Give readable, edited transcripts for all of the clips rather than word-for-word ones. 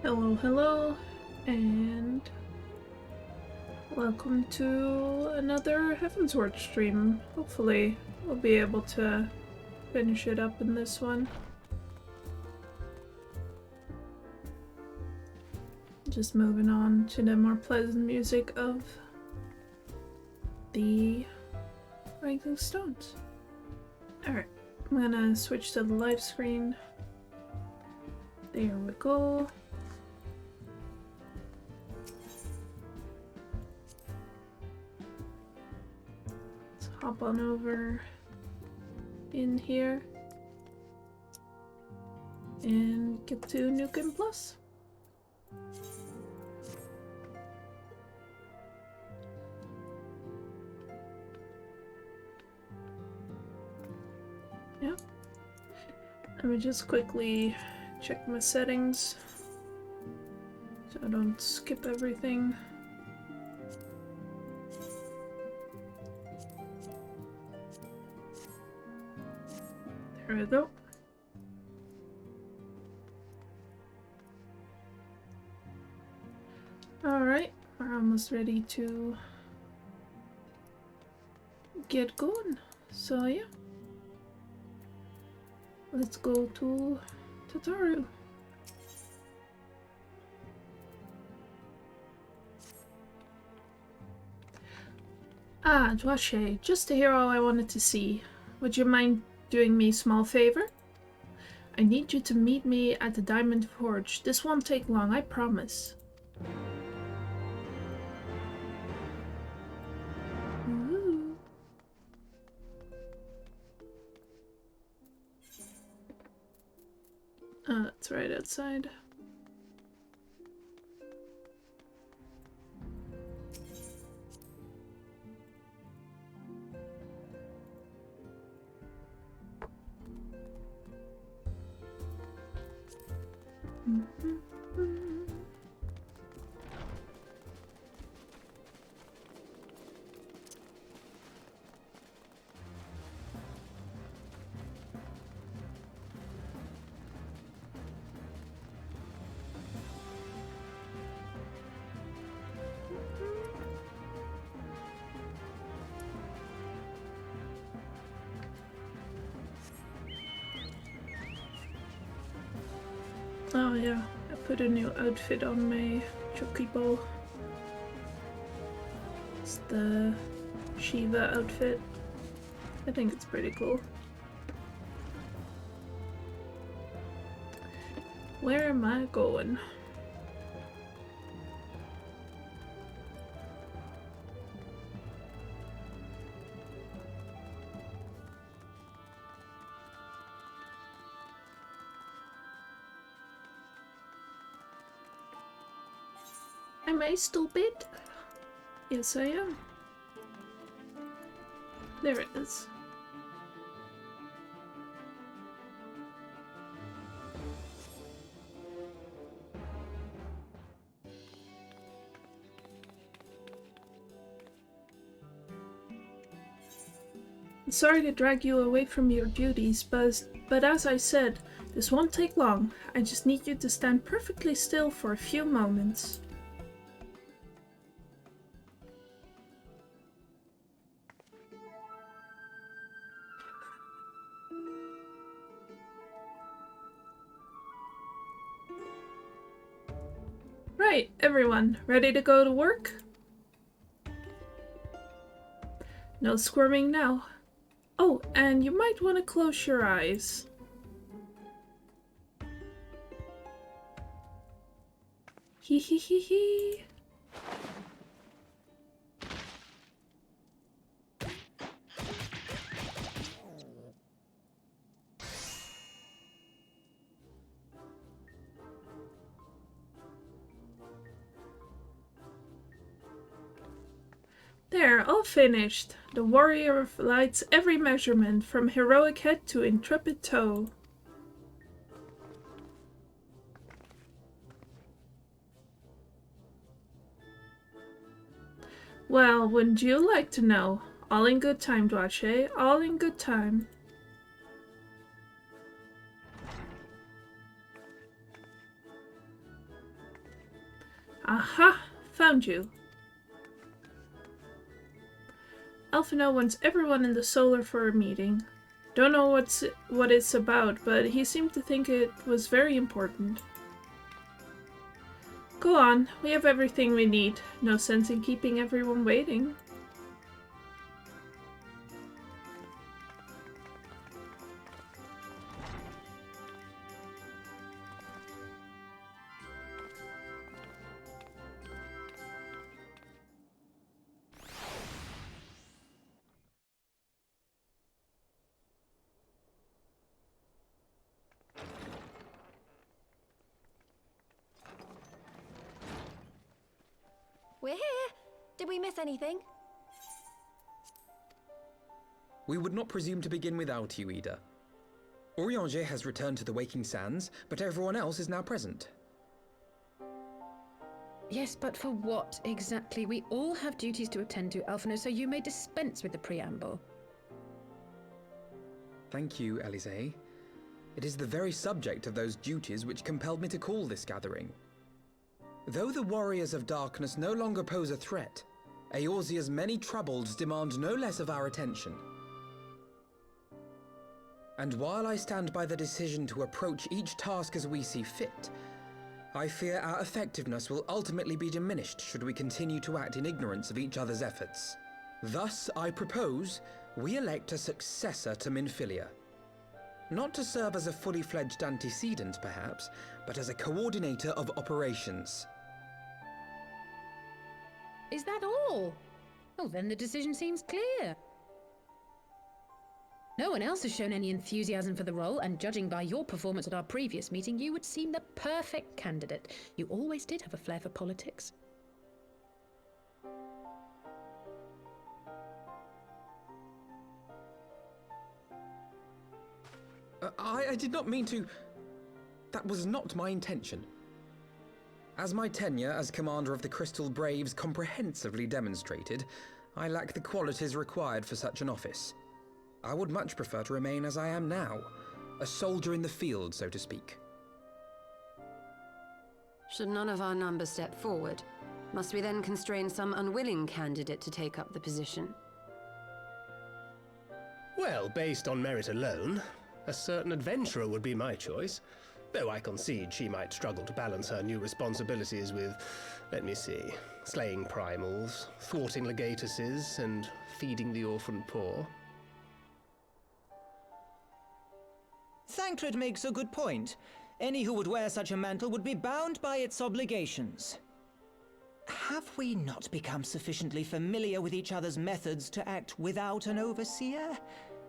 Hello, hello, and welcome to another Heavensward stream. Hopefully, we'll be able to finish it up in this one. Just moving on to the more pleasant music of the Rising Stones. Alright, I'm gonna switch to the live screen. There we go. Let's hop on over in here and get to Nukem Plus. Yeah. Let me just quickly check my settings so I don't skip everything. There we go. Alright, we're almost ready to get going. So yeah. Let's go to Tataru. Ah, Dwashe, just the hero I wanted to see. Would you mind doing me a small favor? I need you to meet me at the Diamond Forge. This won't take long, I promise. Ooh. Oh, that's right outside. Oh yeah, I put a new outfit on my Chocobo. It's the Shiva outfit. I think it's pretty cool. Where am I going? Am I stupid? Yes, I am. There it is. I'm sorry to drag you away from your duties, but as I said, this won't take long. I just need you to stand perfectly still for a few moments. Right, everyone, ready to go to work? No squirming now. Oh, and you might want to close your eyes. Hee hee hee hee. There, all finished. The warrior of light's every measurement, from heroic head to intrepid toe. Well, wouldn't you like to know? All in good time, Dwache. All in good time. Aha! Found you. Alphino wants everyone in the Solar for a meeting. Don't know what it's about, but he seemed to think it was very important. Go on, we have everything we need. No sense in keeping everyone waiting. We're here. Did we miss anything? We would not presume to begin without you, Ida. Orianger has returned to the Waking Sands, but everyone else is now present. Yes, but for what exactly? We all have duties to attend to, Alphino, so you may dispense with the preamble. Thank you, Elise. It is the very subject of those duties which compelled me to call this gathering. Though the Warriors of Darkness no longer pose a threat, Eorzea's many troubles demand no less of our attention. And while I stand by the decision to approach each task as we see fit, I fear our effectiveness will ultimately be diminished should we continue to act in ignorance of each other's efforts. Thus, I propose we elect a successor to Minfilia. Not to serve as a fully fledged antecedent, perhaps, but as a coordinator of operations. Is that all? Well, then the decision seems clear. No one else has shown any enthusiasm for the role, and judging by your performance at our previous meeting, you would seem the perfect candidate. You always did have a flair for politics. I did not mean to... That was not my intention. As my tenure as commander of the Crystal Braves comprehensively demonstrated, I lack the qualities required for such an office. I would much prefer to remain as I am now, a soldier in the field, so to speak. Should none of our numbers step forward, must we then constrain some unwilling candidate to take up the position? Well, based on merit alone, a certain adventurer would be my choice. Though I concede she might struggle to balance her new responsibilities with, let me see, slaying primals, thwarting legatuses, and feeding the orphan poor. Thancred makes a good point. Any who would wear such a mantle would be bound by its obligations. Have we not become sufficiently familiar with each other's methods to act without an overseer?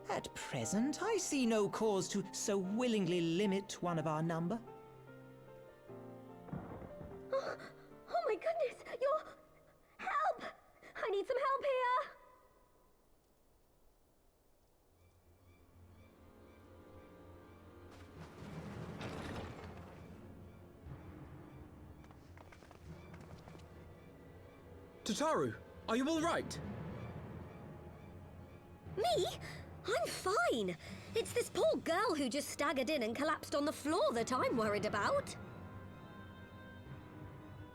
At present, I see no cause to so willingly limit one of our number. Oh my goodness! Help! I need some help here! Tataru, are you all right? Me? I'm fine. It's this poor girl who just staggered in and collapsed on the floor that I'm worried about.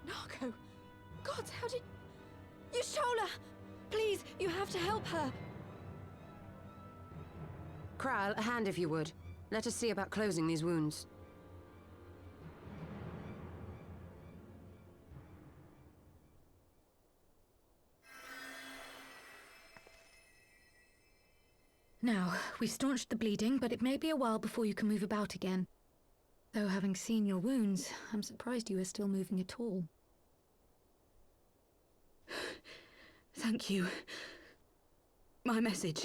Narco! God, how did... Yashola! Please, you have to help her. Kral, a hand if you would. Let us see about closing these wounds. Now, we've staunched the bleeding, but it may be a while before you can move about again. Though having seen your wounds, I'm surprised you are still moving at all. Thank you. My message.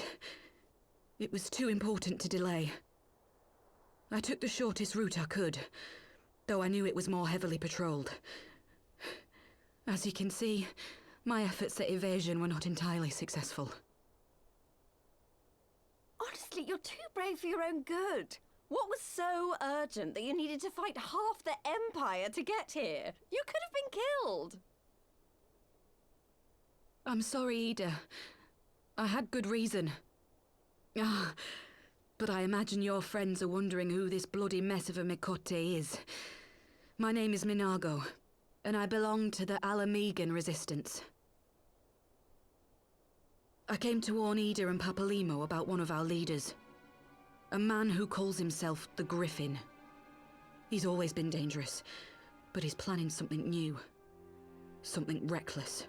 It was too important to delay. I took the shortest route I could, though I knew it was more heavily patrolled. As you can see, my efforts at evasion were not entirely successful. Honestly, you're too brave for your own good. What was so urgent that you needed to fight half the Empire to get here? You could have been killed. I'm sorry, Ida. I had good reason. But I imagine your friends are wondering who this bloody mess of a Mikote is. My name is Minago. and I belong to the Alamegan resistance. I came to warn Ida and Papalimo about one of our leaders. A man who calls himself the Griffin. He's always been dangerous, but he's planning something new. Something reckless.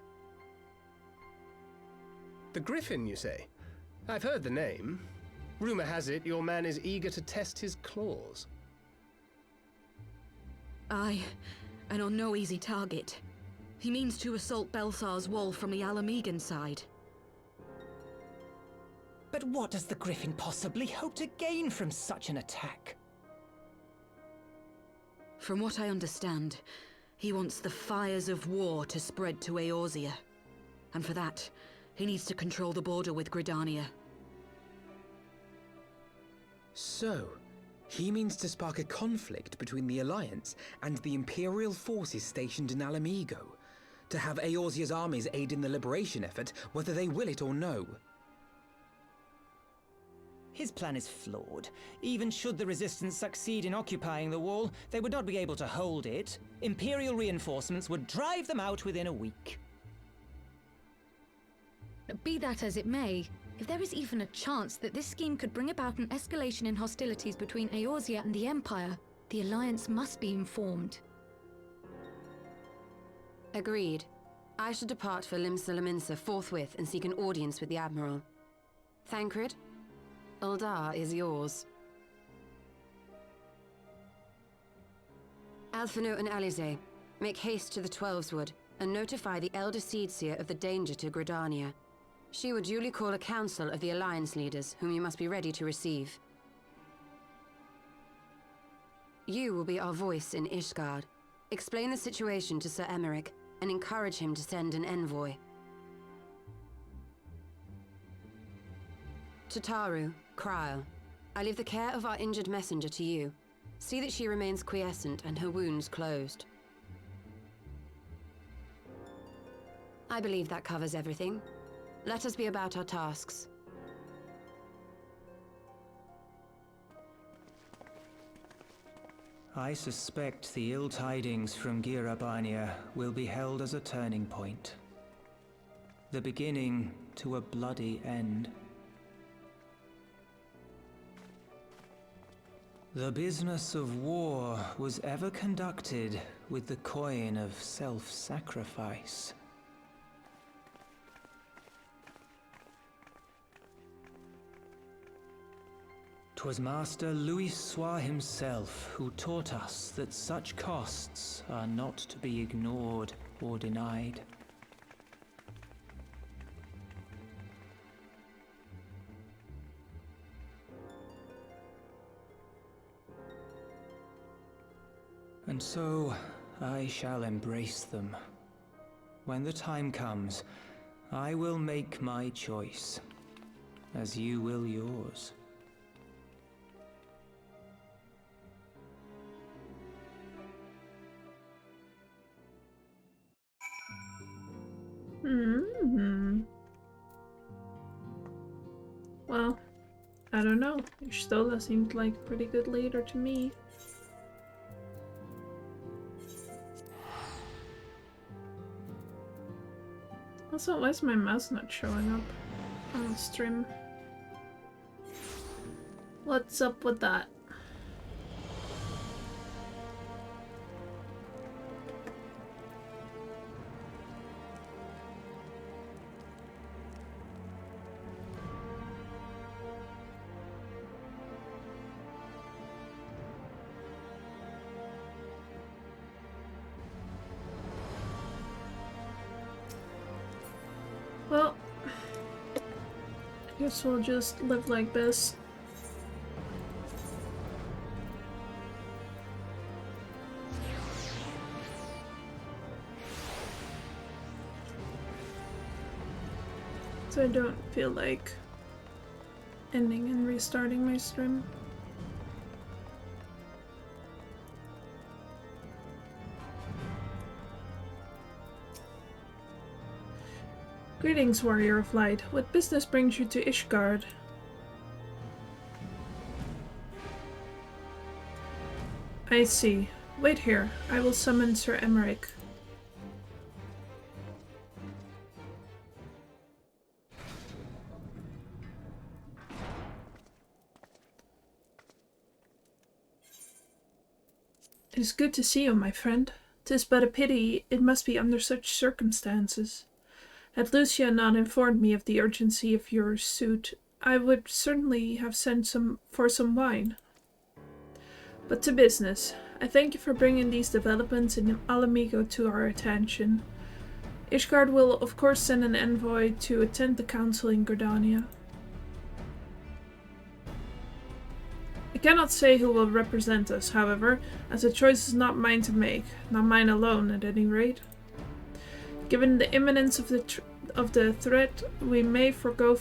The Griffin, you say? I've heard the name. Rumor has it your man is eager to test his claws. Aye, and on no easy target. He means to assault Belsar's wall from the Alamegan side. But what does the Griffin possibly hope to gain from such an attack? From what I understand, he wants the fires of war to spread to Eorzea. And for that, he needs to control the border with Gridania. So, he means to spark a conflict between the Alliance and the Imperial forces stationed in Alamigo, to have Eorzea's armies aid in the liberation effort, whether they will it or no. His plan is flawed. Even should the Resistance succeed in occupying the wall, they would not be able to hold it. Imperial reinforcements would drive them out within a week. Be that as it may, if there is even a chance that this scheme could bring about an escalation in hostilities between Eorzea and the Empire, the Alliance must be informed. Agreed. I shall depart for Limsa forthwith and seek an audience with the Admiral. Thancred, Uldar is yours. Alphino and Alize, make haste to the Twelveswood and notify the Elder Seedseer of the danger to Gridania. She will duly call a council of the Alliance leaders, whom you must be ready to receive. You will be our voice in Ishgard. Explain the situation to Sir Emeric and encourage him to send an envoy. To Taru, Kryl, I leave the care of our injured messenger to you. See that she remains quiescent and her wounds closed. I believe that covers everything. Let us be about our tasks. I suspect the ill tidings from Girabania will be held as a turning point. The beginning to a bloody end. The business of war was ever conducted with the coin of self-sacrifice. 'Twas Master Louis himself who taught us that such costs are not to be ignored or denied. And so, I shall embrace them. When the time comes, I will make my choice, as you will yours. Well, I don't know. Ishtola seemed like a pretty good leader to me. Also, why is my mouse not showing up on stream? What's up with that? Well, I guess we'll just live like this. So I don't feel like ending and restarting my stream. Greetings, Warrior of Light. What business brings you to Ishgard? I see. Wait here. I will summon Sir Emeric. It is good to see you, my friend. 'Tis but a pity it must be under such circumstances. Had Lucia not informed me of the urgency of your suit, I would certainly have sent for some wine. But to business. I thank you for bringing these developments in Alamigo to our attention. Ishgard will of course send an envoy to attend the council in Gridania. I cannot say who will represent us, however, as the choice is not mine to make, not mine alone at any rate. Given the imminence of the threat, we may forego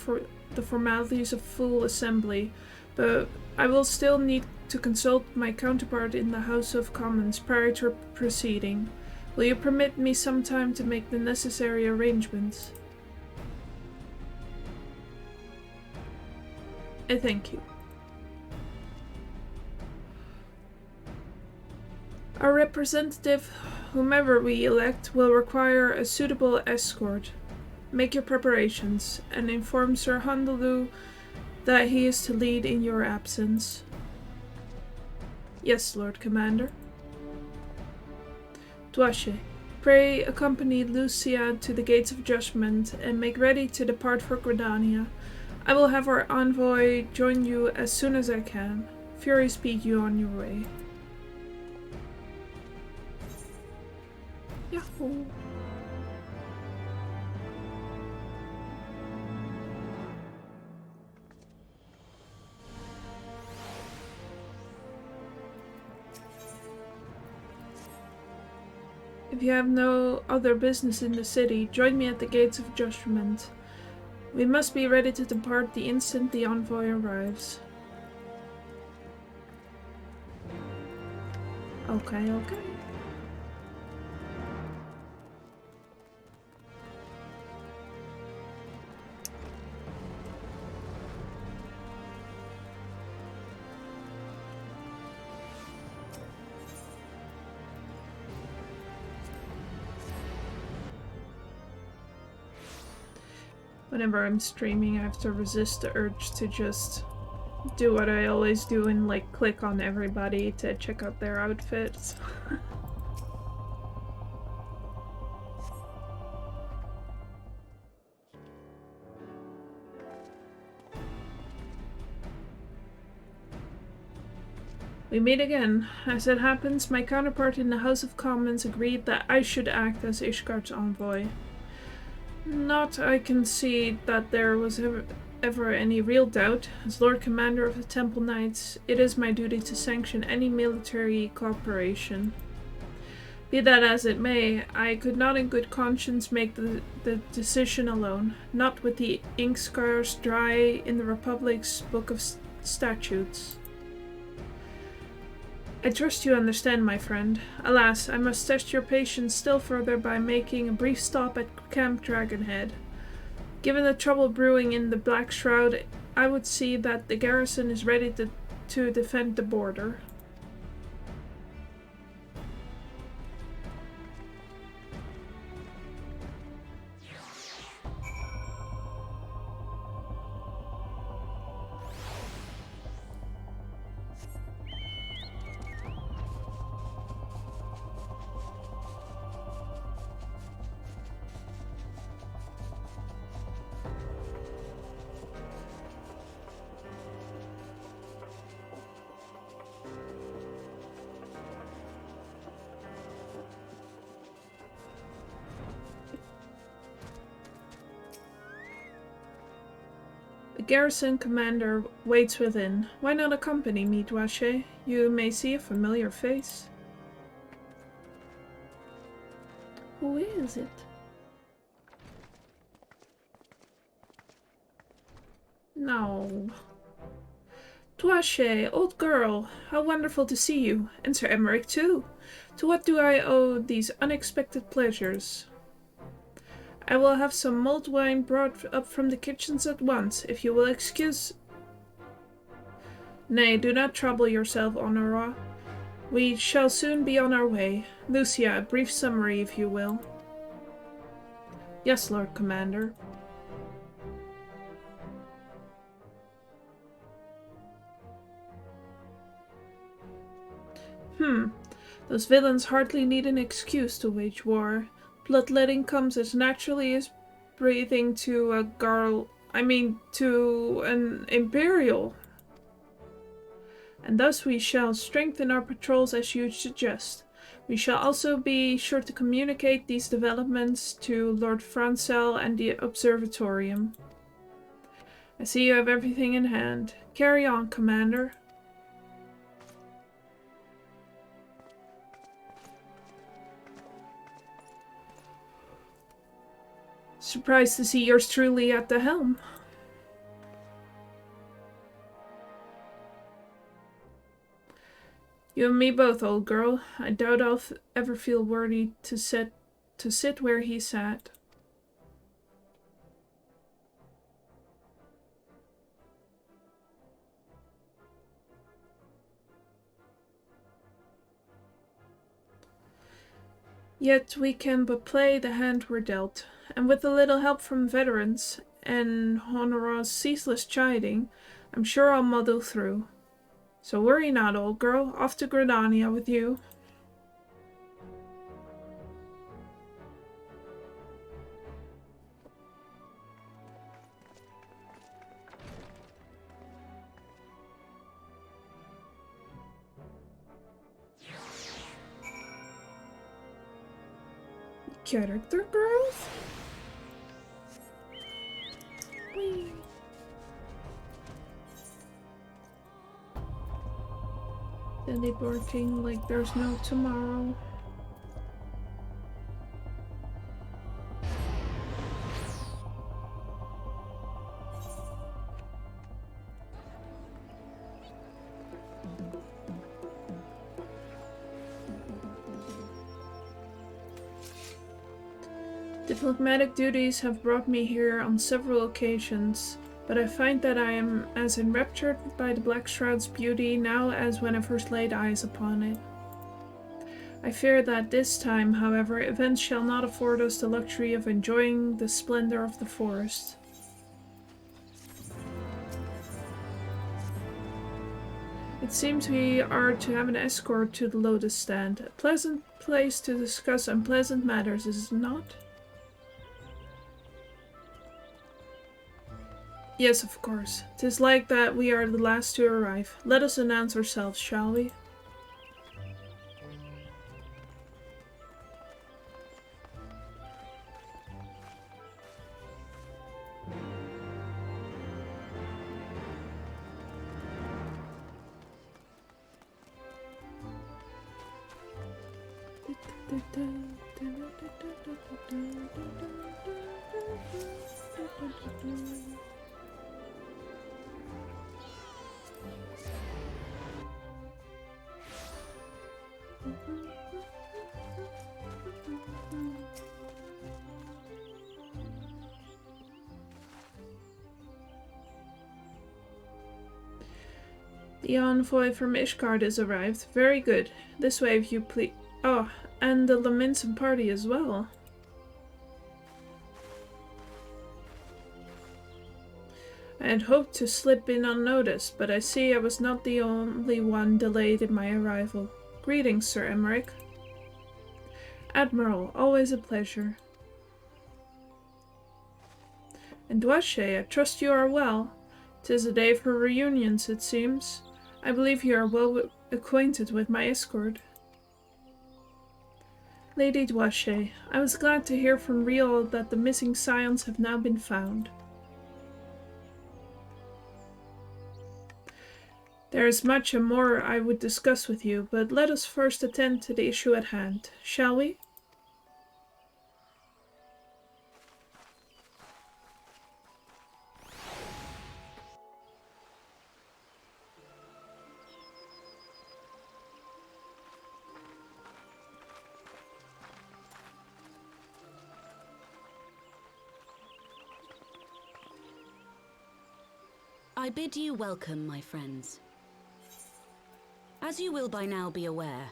the formalities of full assembly, but I will still need to consult my counterpart in the House of Commons prior to proceeding. Will you permit me some time to make the necessary arrangements? I thank you. Our representative, whomever we elect, will require a suitable escort. Make your preparations, and inform Sir Hondalu that he is to lead in your absence. Yes, Lord Commander. Tuashe, pray accompany Lucia to the Gates of Judgment and make ready to depart for Gridania. I will have our envoy join you as soon as I can. Fury speed you on your way. Yahoo! If you have no other business in the city, join me at the Gates of Judgment. We must be ready to depart the instant the envoy arrives. Okay. Whenever I'm streaming, I have to resist the urge to just do what I always do and like click on everybody to check out their outfits. We meet again. As it happens, my counterpart in the House of Commons agreed that I should act as Ishgard's envoy. Not I concede that there was ever any real doubt. As Lord Commander of the Temple Knights, it is my duty to sanction any military cooperation. Be that as it may, I could not in good conscience make the decision alone, not with the ink scars dry in the Republic's Book of Statutes. I trust you understand, my friend. Alas, I must test your patience still further by making a brief stop at Camp Dragonhead. Given the trouble brewing in the Black Shroud, I would see that the garrison is ready to defend the border. The garrison commander waits within. Why not accompany me, Duache? You may see a familiar face. Who is it? No. Duache, old girl, how wonderful to see you, and Sir Emmerich too. To what do I owe these unexpected pleasures? I will have some mulled wine brought up from the kitchens at once, if you will excuse. Nay, do not trouble yourself, Honora. We shall soon be on our way. Lucia, a brief summary, if you will. Yes, Lord Commander. Those villains hardly need an excuse to wage war. Bloodletting comes as naturally as breathing to to an Imperial. And thus we shall strengthen our patrols as you suggest. We shall also be sure to communicate these developments to Lord Francel and the Observatorium. I see you have everything in hand. Carry on, Commander. Surprised to see yours truly at the helm. You and me both, old girl. I doubt I'll ever feel worthy to sit where he sat. Yet we can but play the hand we're dealt, and with a little help from veterans and Honora's ceaseless chiding, I'm sure I'll muddle through. So worry not, old girl. Off to Gridania with you. Character growth? Whee. Teleporting like there's no tomorrow. Diplomatic duties have brought me here on several occasions, but I find that I am as enraptured by the Black Shroud's beauty now as when I first laid eyes upon it. I fear that this time, however, events shall not afford us the luxury of enjoying the splendor of the forest. It seems we are to have an escort to the Lotus Stand. A pleasant place to discuss unpleasant matters, is it not? Yes, of course. 'Tis like that we are the last to arrive. Let us announce ourselves, shall we? The envoy from Ishgard has arrived. Very good. This way, if you please. Oh, and the Laminson party as well. I had hoped to slip in unnoticed, but I see I was not the only one delayed in my arrival. Greetings, Sir Emmerich. Admiral, always a pleasure. And Dwache, I trust you are well. 'Tis a day for reunions, it seems. I believe you are well acquainted with my escort. Lady Dwache, I was glad to hear from Riel that the missing scions have now been found. There is much and more I would discuss with you, but let us first attend to the issue at hand, shall we? I bid you welcome, my friends. As you will by now be aware,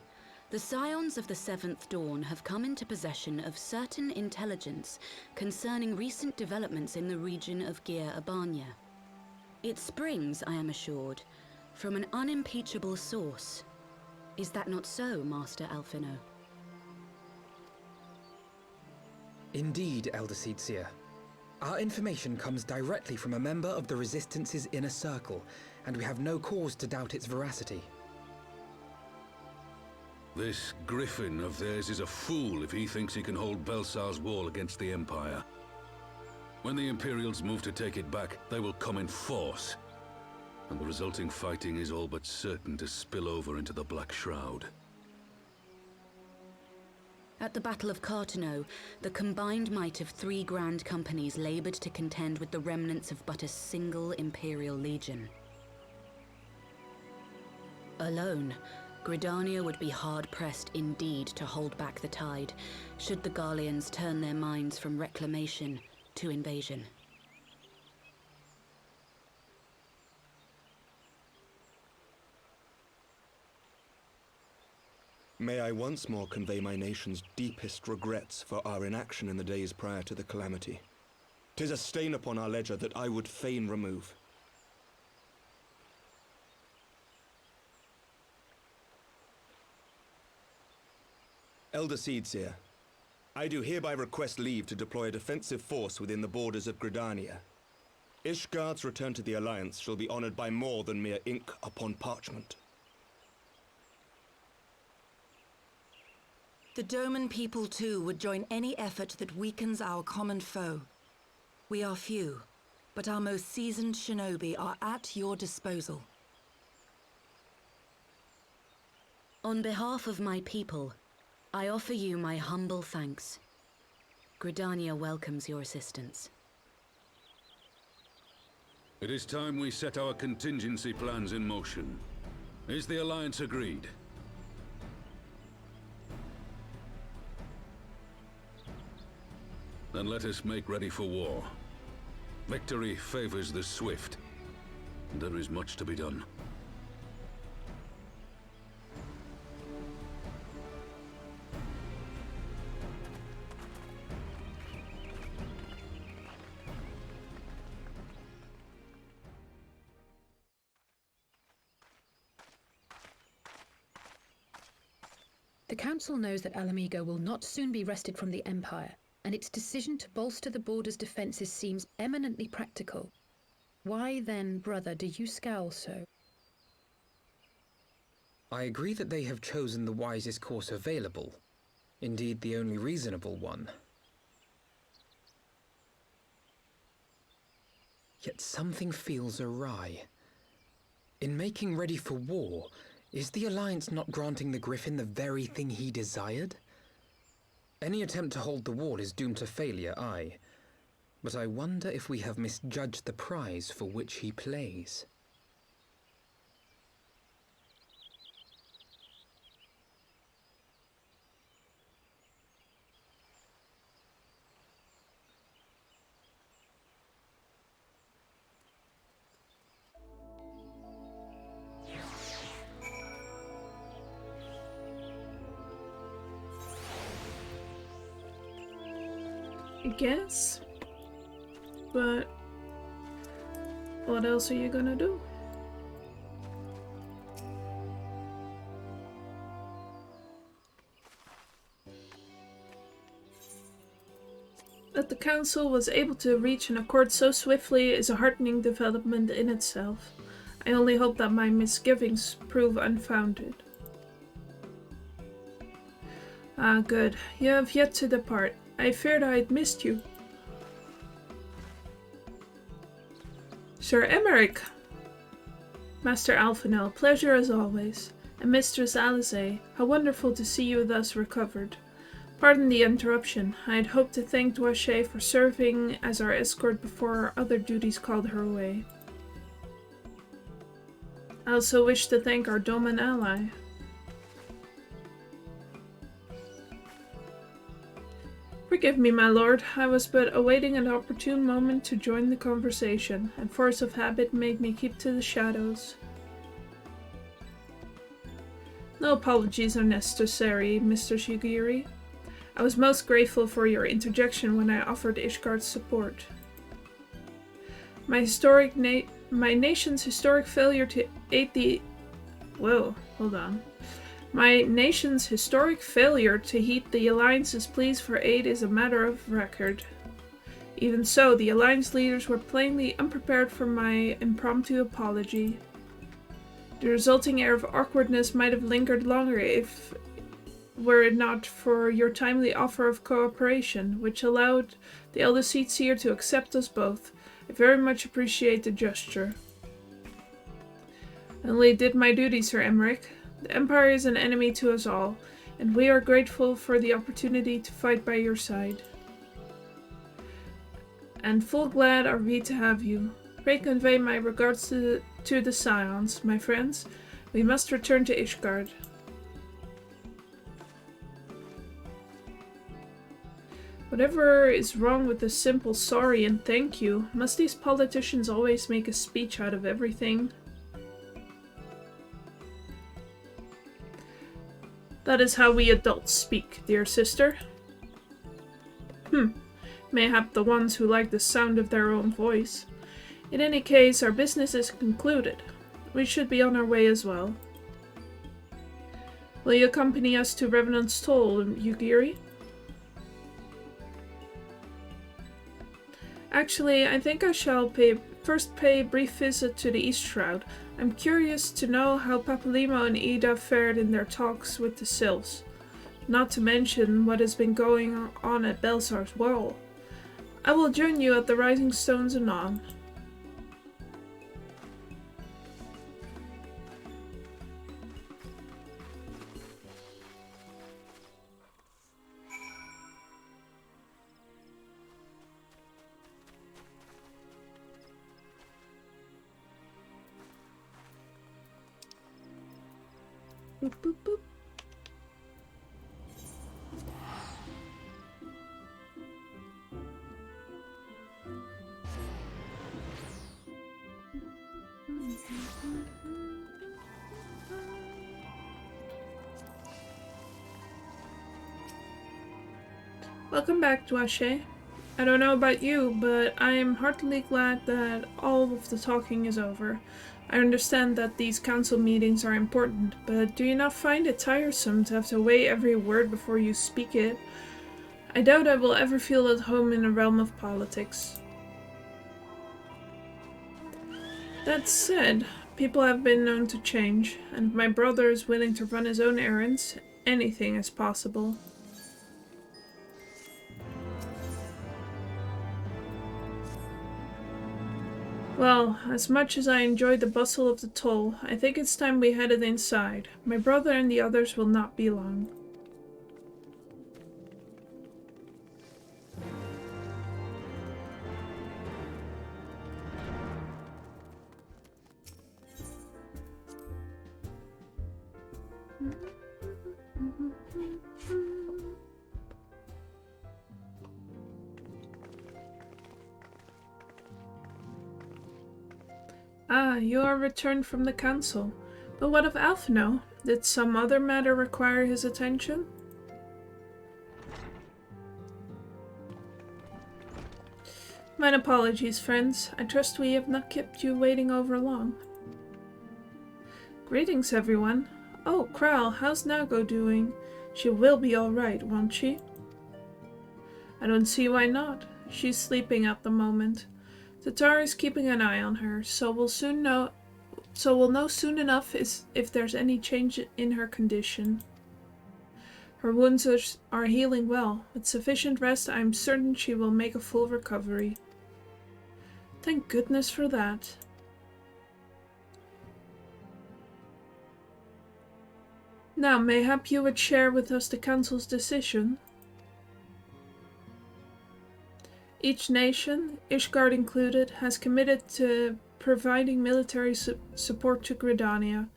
the Scions of the Seventh Dawn have come into possession of certain intelligence concerning recent developments in the region of Gyr Abania. It springs, I am assured, from an unimpeachable source. Is that not so, Master Alphino? Indeed, Elder Seedseer. Our information comes directly from a member of the Resistance's inner circle, and we have no cause to doubt its veracity. This griffin of theirs is a fool if he thinks he can hold Belsar's wall against the Empire. When the Imperials move to take it back, they will come in force. And the resulting fighting is all but certain to spill over into the Black Shroud. At the Battle of Cartano, the combined might of 3 grand companies labored to contend with the remnants of but a single Imperial legion. Alone, Gridania would be hard-pressed indeed to hold back the tide, should the Garleans turn their minds from reclamation to invasion. May I once more convey my nation's deepest regrets for our inaction in the days prior to the calamity. 'Tis a stain upon our ledger that I would fain remove. Elder Seedseer, I do hereby request leave to deploy a defensive force within the borders of Gridania. Ishgard's return to the Alliance shall be honored by more than mere ink upon parchment. The Doman people, too, would join any effort that weakens our common foe. We are few, but our most seasoned shinobi are at your disposal. On behalf of my people, I offer you my humble thanks. Gridania welcomes your assistance. It is time we set our contingency plans in motion. Is the Alliance agreed? Then let us make ready for war. Victory favors the swift. There is much to be done. The Council knows that Alamigo will not soon be wrested from the Empire, and its decision to bolster the border's defences seems eminently practical. Why then, brother, do you scowl so? I agree that they have chosen the wisest course available. Indeed, the only reasonable one. Yet something feels awry. In making ready for war, is the Alliance not granting the Griffin the very thing he desired? Any attempt to hold the wall is doomed to failure, aye. But I wonder if we have misjudged the prize for which he plays. I guess. But what else are you gonna do? That the Council was able to reach an accord so swiftly is a heartening development in itself. I only hope that my misgivings prove unfounded. Ah, good. You have yet to depart. I feared I had missed you. Sir Emmerich! Master Alphino, pleasure as always. And Mistress Alisaie, how wonderful to see you thus recovered. Pardon the interruption. I had hoped to thank Duache for serving as our escort before our other duties called her away. I also wish to thank our Doman ally. Forgive me, my lord. I was but awaiting an opportune moment to join the conversation, and force of habit made me keep to the shadows. No apologies are necessary, Mr. Shigiri. I was most grateful for your interjection when I offered Ishgard's support. My nation's historic failure to aid the... Whoa, hold on. My nation's historic failure to heed the Alliance's pleas for aid is a matter of record. Even so, the Alliance leaders were plainly unprepared for my impromptu apology. The resulting air of awkwardness might have lingered longer were it not for your timely offer of cooperation, which allowed the Elder Seer to accept us both. I very much appreciate the gesture. I only did my duty, Sir Emmerich. The Empire is an enemy to us all, and we are grateful for the opportunity to fight by your side. And full glad are we to have you. Pray convey my regards to the Scions, my friends. We must return to Ishgard. Whatever is wrong with the simple sorry and thank you, must these politicians always make a speech out of everything? That is how we adults speak, dear sister. Mayhap the ones who like the sound of their own voice. In any case, our business is concluded. We should be on our way as well. Will you accompany us to Revenant's Toll, Yugiri? Actually, I think I shall first pay a brief visit to the East Shroud. I'm curious to know how Papalimo and Ida fared in their talks with the Sylphs. Not to mention what has been going on at Belsar's Wall. I will join you at the Rising Stones anon. Boop, boop, boop. Welcome back, Dwache. I don't know about you, but I am heartily glad that all of the talking is over. I understand that these council meetings are important, but do you not find it tiresome to have to weigh every word before you speak it? I doubt I will ever feel at home in the realm of politics. That said, people have been known to change, and if my brother is willing to run his own errands, anything is possible. Well, as much as I enjoy the bustle of the toll, I think it's time we headed inside. My brother and the others will not be long. Ah, you are returned from the council. But what of Alphino? Did some other matter require his attention? My apologies, friends. I trust we have not kept you waiting over long. Greetings, everyone. Oh, Kral, how's Nago doing? She will be all right, won't she? I don't see why not. She's sleeping at the moment. Tatar is keeping an eye on her, so we'll know soon enough if there's any change in her condition. Her wounds are healing well. With sufficient rest, I'm certain she will make a full recovery. Thank goodness for that. Now, mayhap you would share with us the Council's decision? Each nation, Ishgard included, has committed to providing military support to Gridania.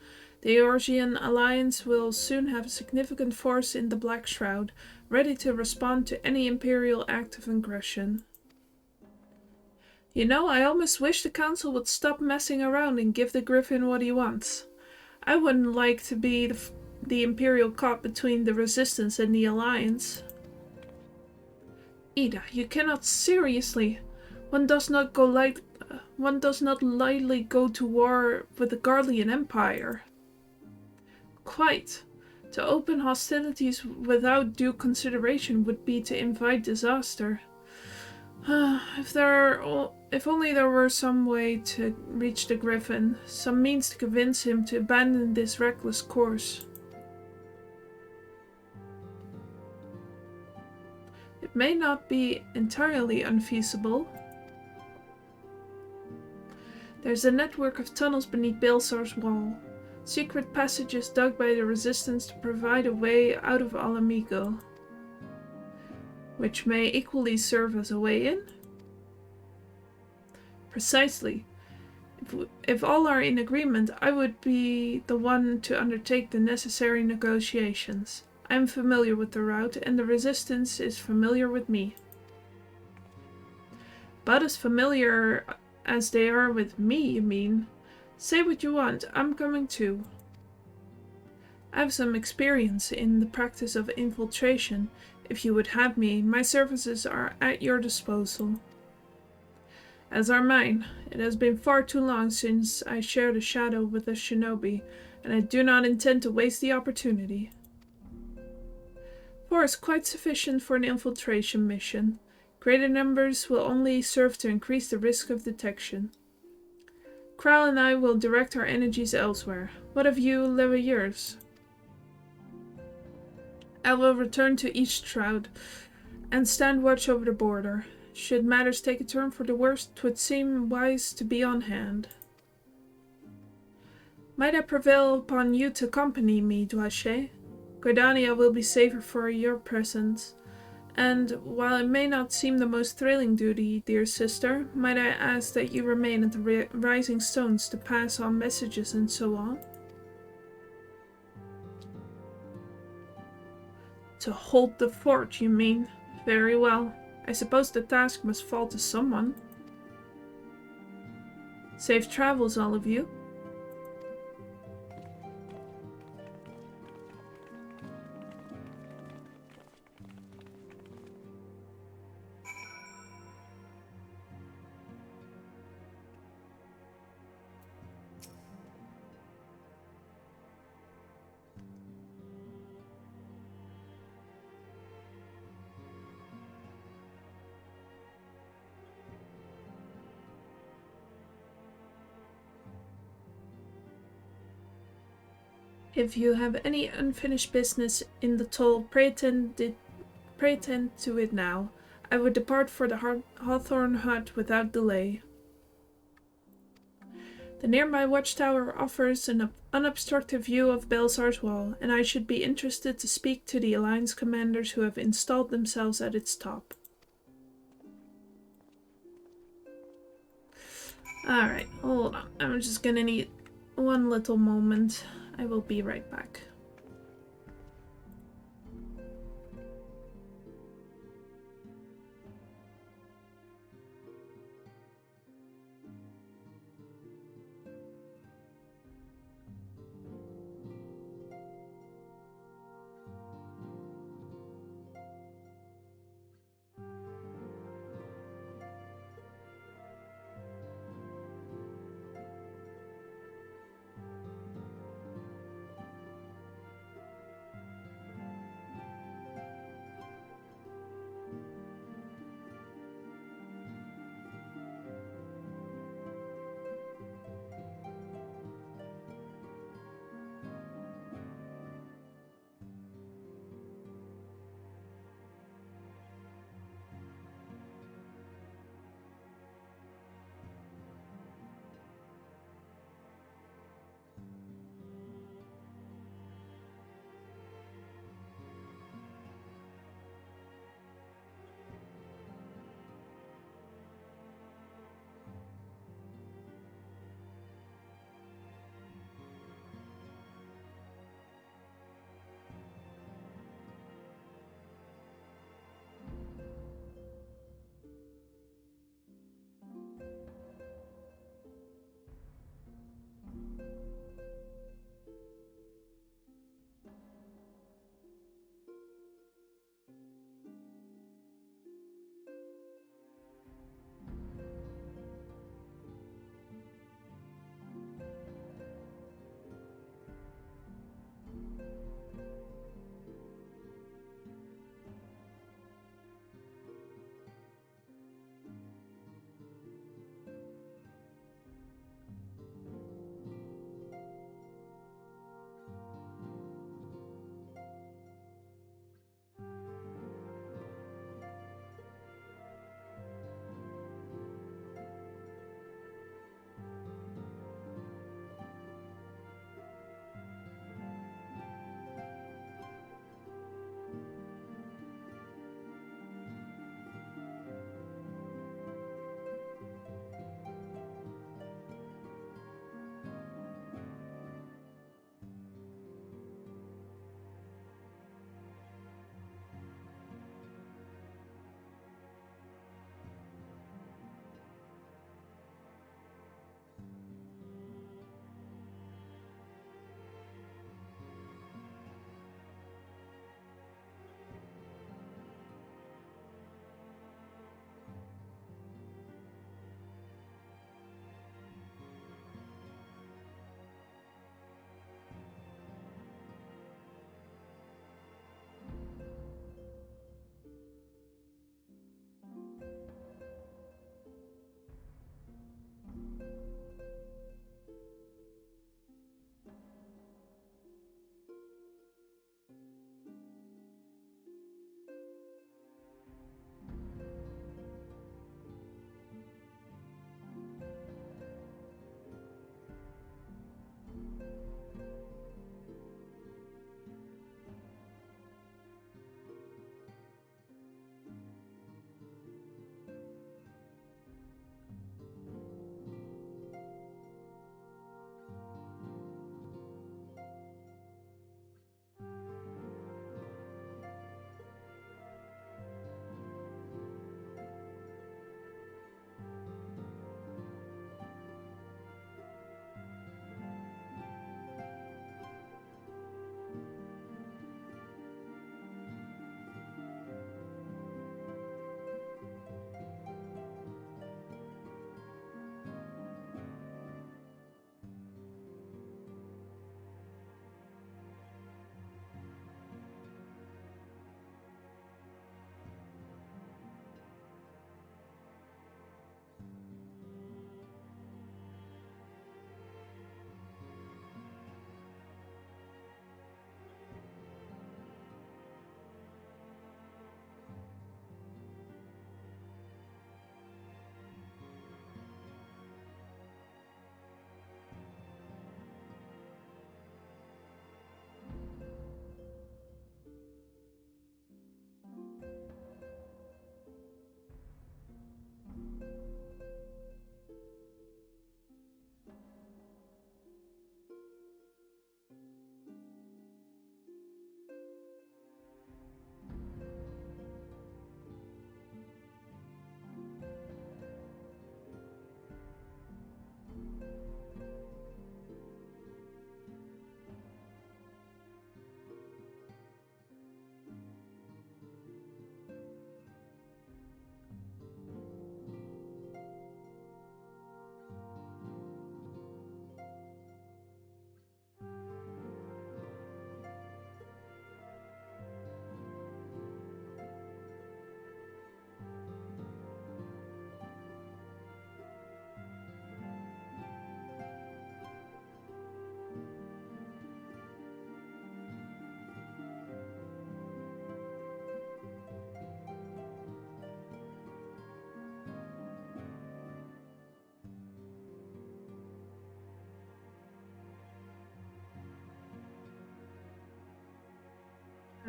The Eorzean Alliance will soon have a significant force in the Black Shroud, ready to respond to any Imperial act of aggression. You know, I almost wish the Council would stop messing around and give the Griffin what he wants. I wouldn't like to be the Imperial caught between the Resistance and the Alliance. Ida, you cannot seriously. One does not lightly go to war with the Garlean Empire. Quite. To open hostilities without due consideration would be to invite disaster. If only there were some way to reach the Griffin, some means to convince him to abandon this reckless course. It may not be entirely unfeasible. There's a network of tunnels beneath Baelsar's wall, secret passages dug by the Resistance to provide a way out of Alamigo, which may equally serve as a way in. Precisely. If all are in agreement, I would be the one to undertake the necessary negotiations. I am familiar with the route, and the Resistance is familiar with me. But as familiar as they are with me, you mean? Say what you want, I'm coming too. I have some experience in the practice of infiltration. If you would have me, my services are at your disposal. As are mine. It has been far too long since I shared a shadow with a shinobi, and I do not intend to waste the opportunity. 4 is quite sufficient for an infiltration mission. Greater numbers will only serve to increase the risk of detection. Kral and I will direct our energies elsewhere. What of you, Leveilleurs? I will return to East Shroud and stand watch over the border. Should matters take a turn for the worst, 'twould seem wise to be on hand. Might I prevail upon you to accompany me, Duache? Gridania will be safer for your presence, and while it may not seem the most thrilling duty, dear sister, might I ask that you remain at the Rising Stones to pass on messages and so on? To hold the fort, you mean? Very well. I suppose the task must fall to someone. Safe travels, all of you. If you have any unfinished business in the toll, pray attend to it now. I would depart for the Hawthorne hut without delay. The nearby watchtower offers an unobstructed view of Baelsar's wall, and I should be interested to speak to the Alliance commanders who have installed themselves at its top. Alright, hold on. I'm just gonna need one little moment. I will be right back.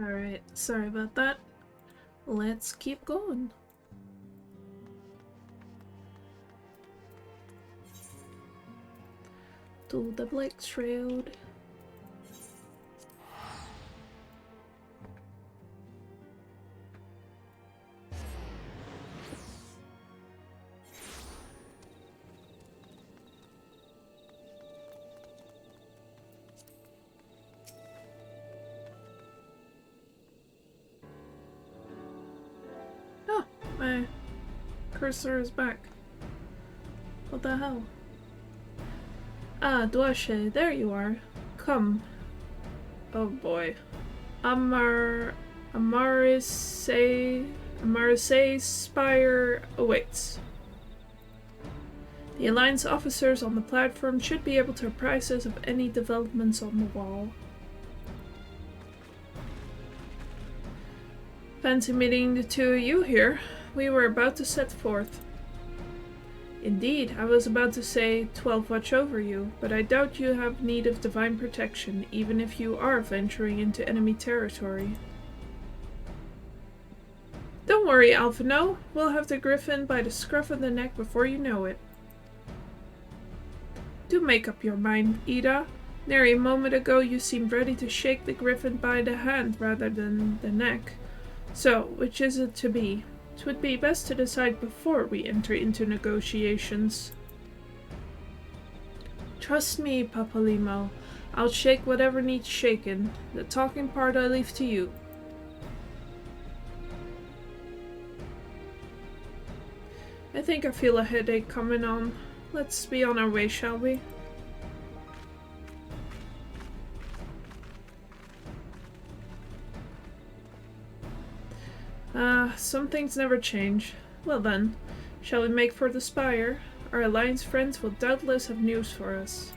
Alright, sorry about that. Let's keep going. To the Black Shroud. Oh, my cursor is back. What the hell? Ah, Duashe, there you are. Come. Oh boy. Amarisse's spire awaits. The Alliance officers on the platform should be able to apprise us of any developments on the wall. Fancy meeting the two of you here. We were about to set forth. Indeed, I was about to say 12 watch over you, but I doubt you have need of divine protection, even if you are venturing into enemy territory. Don't worry, Alphino. We'll have the griffin by the scruff of the neck before you know it. Do make up your mind, Ida. Nary a moment ago you seemed ready to shake the griffin by the hand rather than the neck. So, which is it to be? 'Twould be best to decide before we enter into negotiations. Trust me, Papalimo. I'll shake whatever needs shaken. The talking part I leave to you. I think I feel a headache coming on. Let's be on our way, shall we? Some things never change. Well then, shall we make for the spire? Our Alliance friends will doubtless have news for us.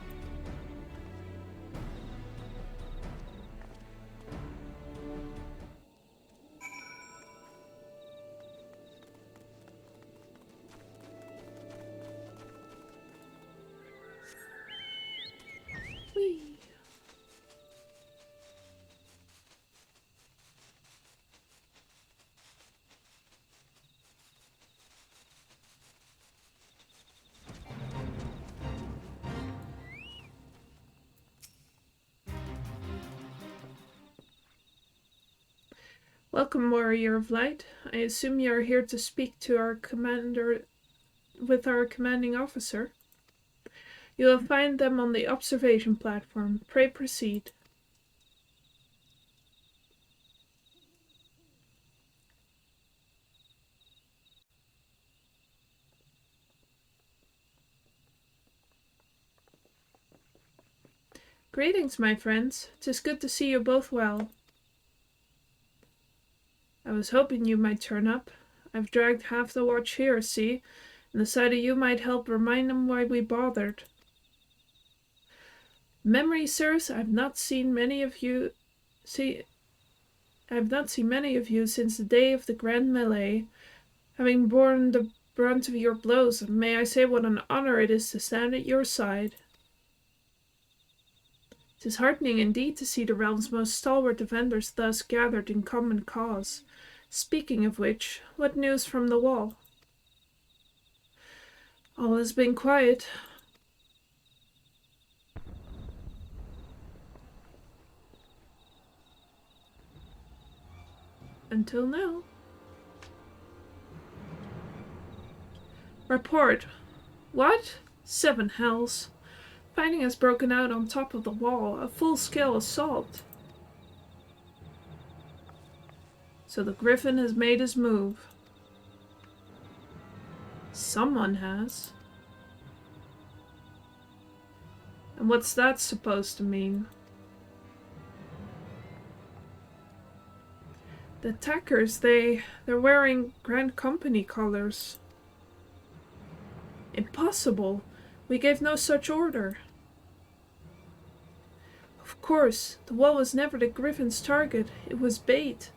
Whee! Welcome, Warrior of Light. I assume you are here to speak to our with our commanding officer. You will find them on the observation platform. Pray proceed. Greetings, my friends. 'Tis good to see you both well. I was hoping you might turn up. I've dragged half the watch here, see? And the sight of you might help remind them why we bothered. Memory serves, I've not seen many of you since the day of the grand melee, having borne the brunt of your blows, and may I say what an honor it is to stand at your side. 'Tis heartening indeed to see the realm's most stalwart defenders thus gathered in common cause. Speaking of which, what news from the wall? All has been quiet. Until now. Report. What? 7 hells. Fighting has broken out on top of the wall, a full-scale assault. So the Griffin has made his move. Someone has. And what's that supposed to mean? The attackers, they're wearing Grand Company colors. Impossible! We gave no such order. Of course, the wall was never the Griffin's target. It was bait.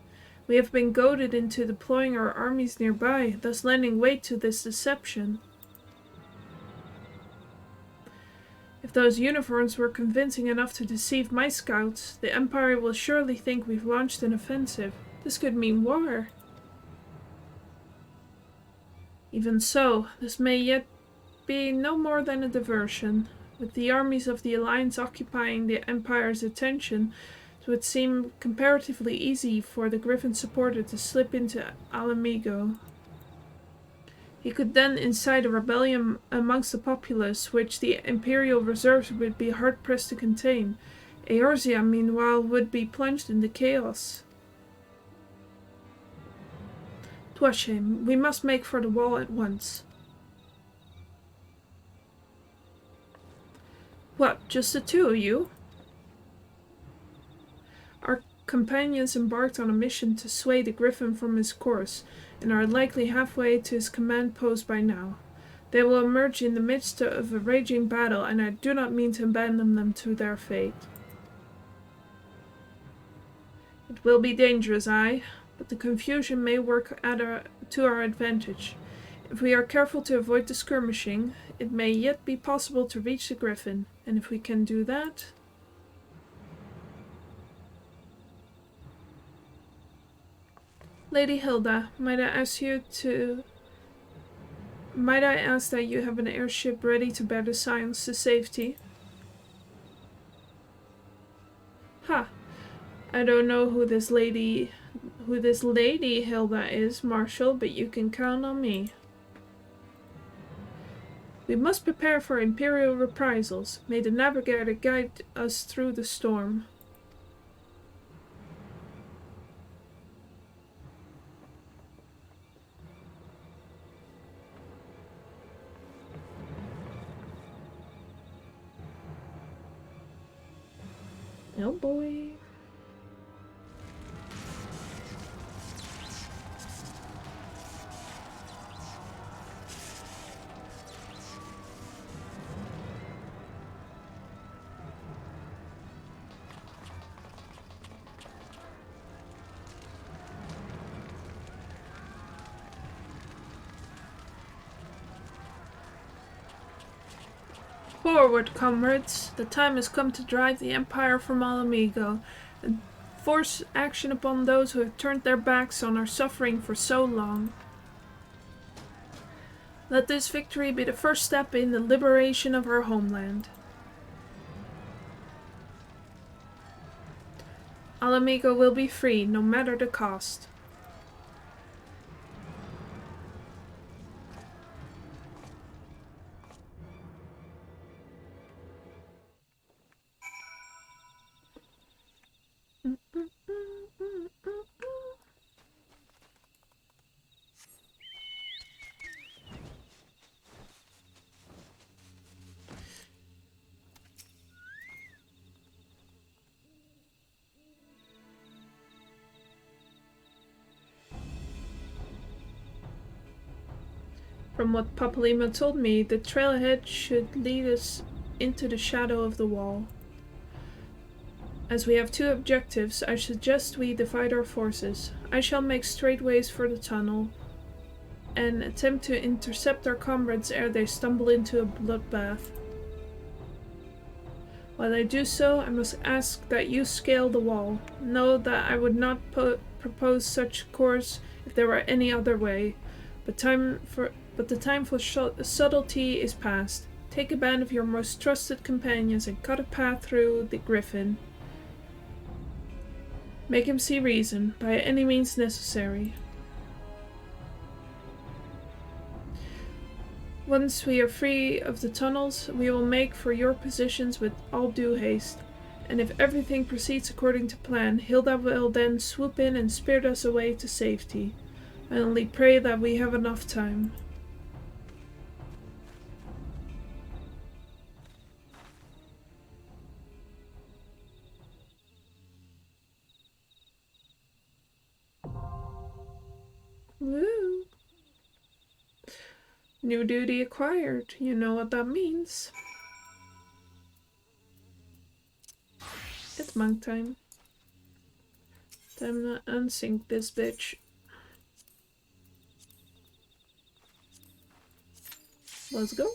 We have been goaded into deploying our armies nearby, thus lending weight to this deception. If those uniforms were convincing enough to deceive my scouts, the Empire will surely think we've launched an offensive. This could mean war. Even so, this may yet be no more than a diversion. With the armies of the Alliance occupying the Empire's attention, it would seem comparatively easy for the Griffin supporter to slip into Alamigo. He could then incite a rebellion amongst the populace, which the Imperial reserves would be hard-pressed to contain. Eorzea, meanwhile, would be plunged into chaos. 'Twas shame. We must make for the wall at once. What, just the two of you? Our companions embarked on a mission to sway the Griffin from his course, and are likely halfway to his command post by now. They will emerge in the midst of a raging battle, and I do not mean to abandon them to their fate. It will be dangerous, aye, but the confusion may work to our advantage. If we are careful to avoid the skirmishing, it may yet be possible to reach the Griffin, and if we can do that... Lady Hilda, might I ask that you have an airship ready to bear the Scions to safety? Ha! I don't know who this lady Hilda is, Marshal, but you can count on me. We must prepare for Imperial reprisals. May the Navigator guide us through the storm. Oh boy. Forward, comrades! The time has come to drive the Empire from Alamigo, and force action upon those who have turned their backs on our suffering for so long. Let this victory be the first step in the liberation of our homeland. Alamigo will be free, no matter the cost. From what Papalima told me, the trailhead should lead us into the shadow of the wall. As we have two objectives, I suggest we divide our forces. I shall make straight ways for the tunnel and attempt to intercept our comrades ere they stumble into a bloodbath. While I do so, I must ask that you scale the wall. Know that I would not propose such course if there were any other way, but the time for subtlety is past. Take a band of your most trusted companions and cut a path through the Griffin. Make him see reason, by any means necessary. Once we are free of the tunnels, we will make for your positions with all due haste. And if everything proceeds according to plan, Hilda will then swoop in and spirit us away to safety. I only pray that we have enough time. Woo! New duty acquired. You know what that means. It's monk time. Time to unsync this bitch. Let's go.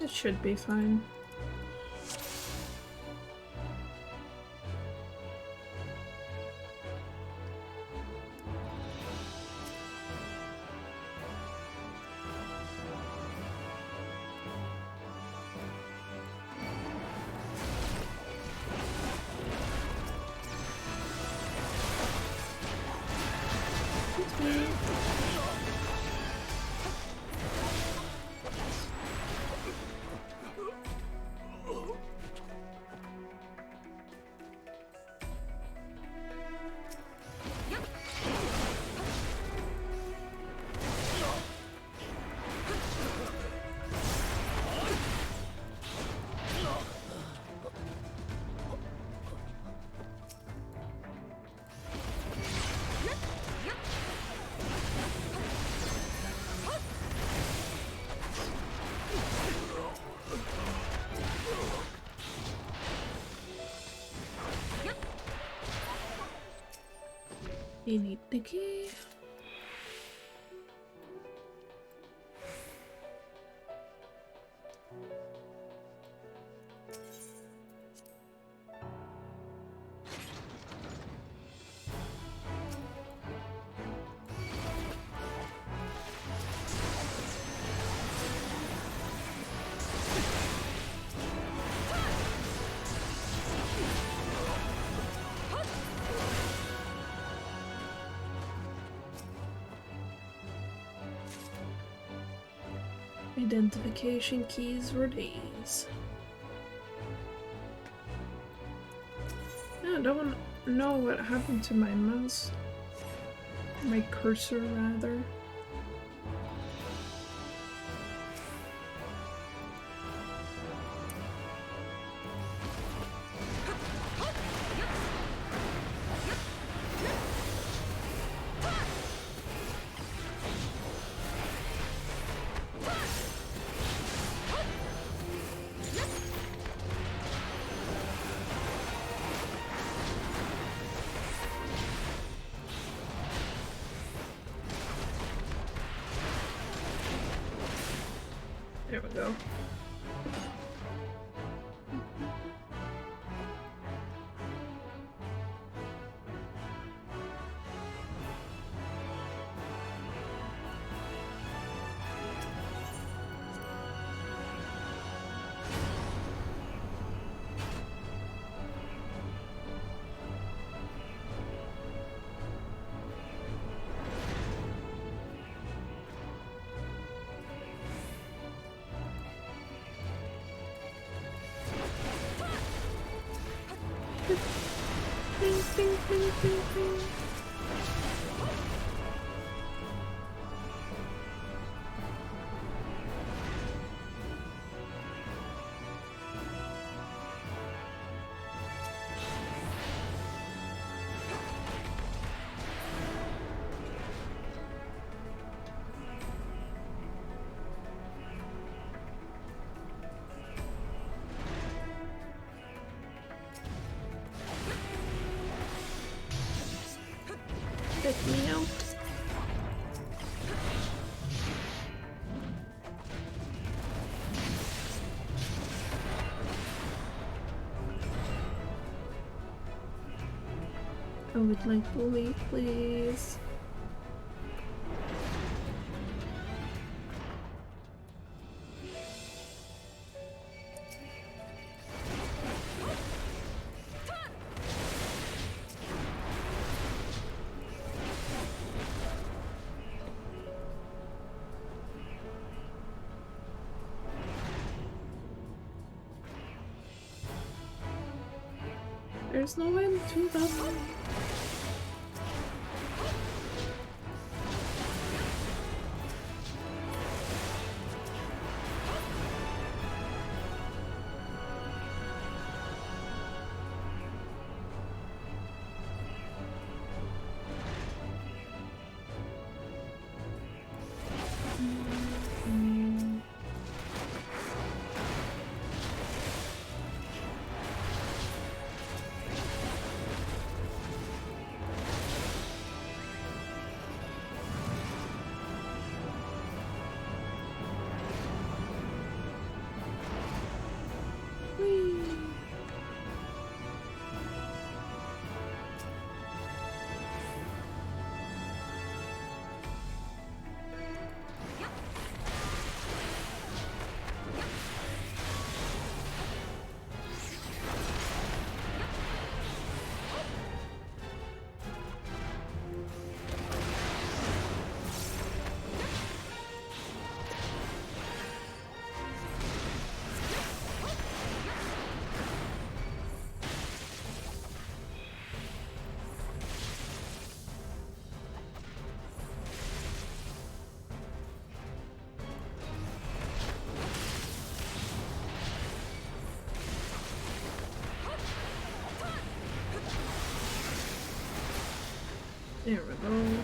It should be fine. You need the key. Identification keys were these. I don't know what happened to my mouse. My cursor, rather. There we go. Bing, bing, bing, bing, bing. Let me know. I would like to leave, please. There's no end to them. There we go.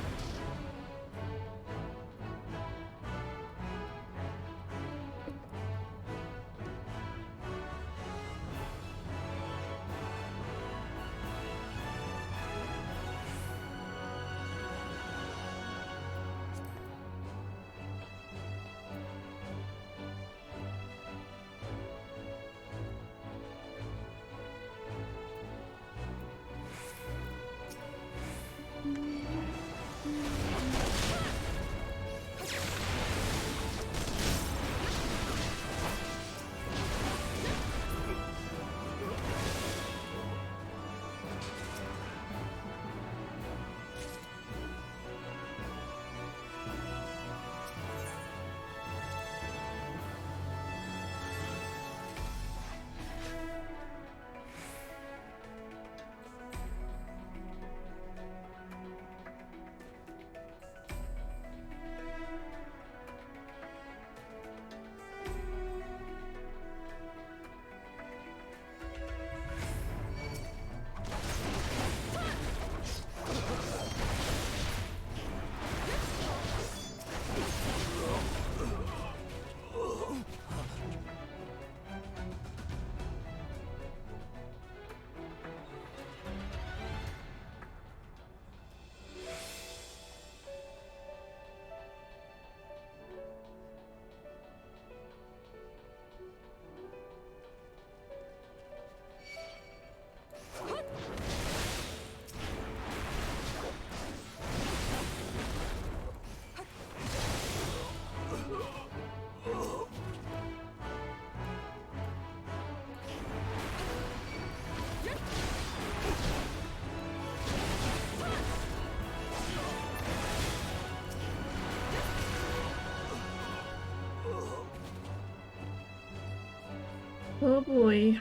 Oh boy.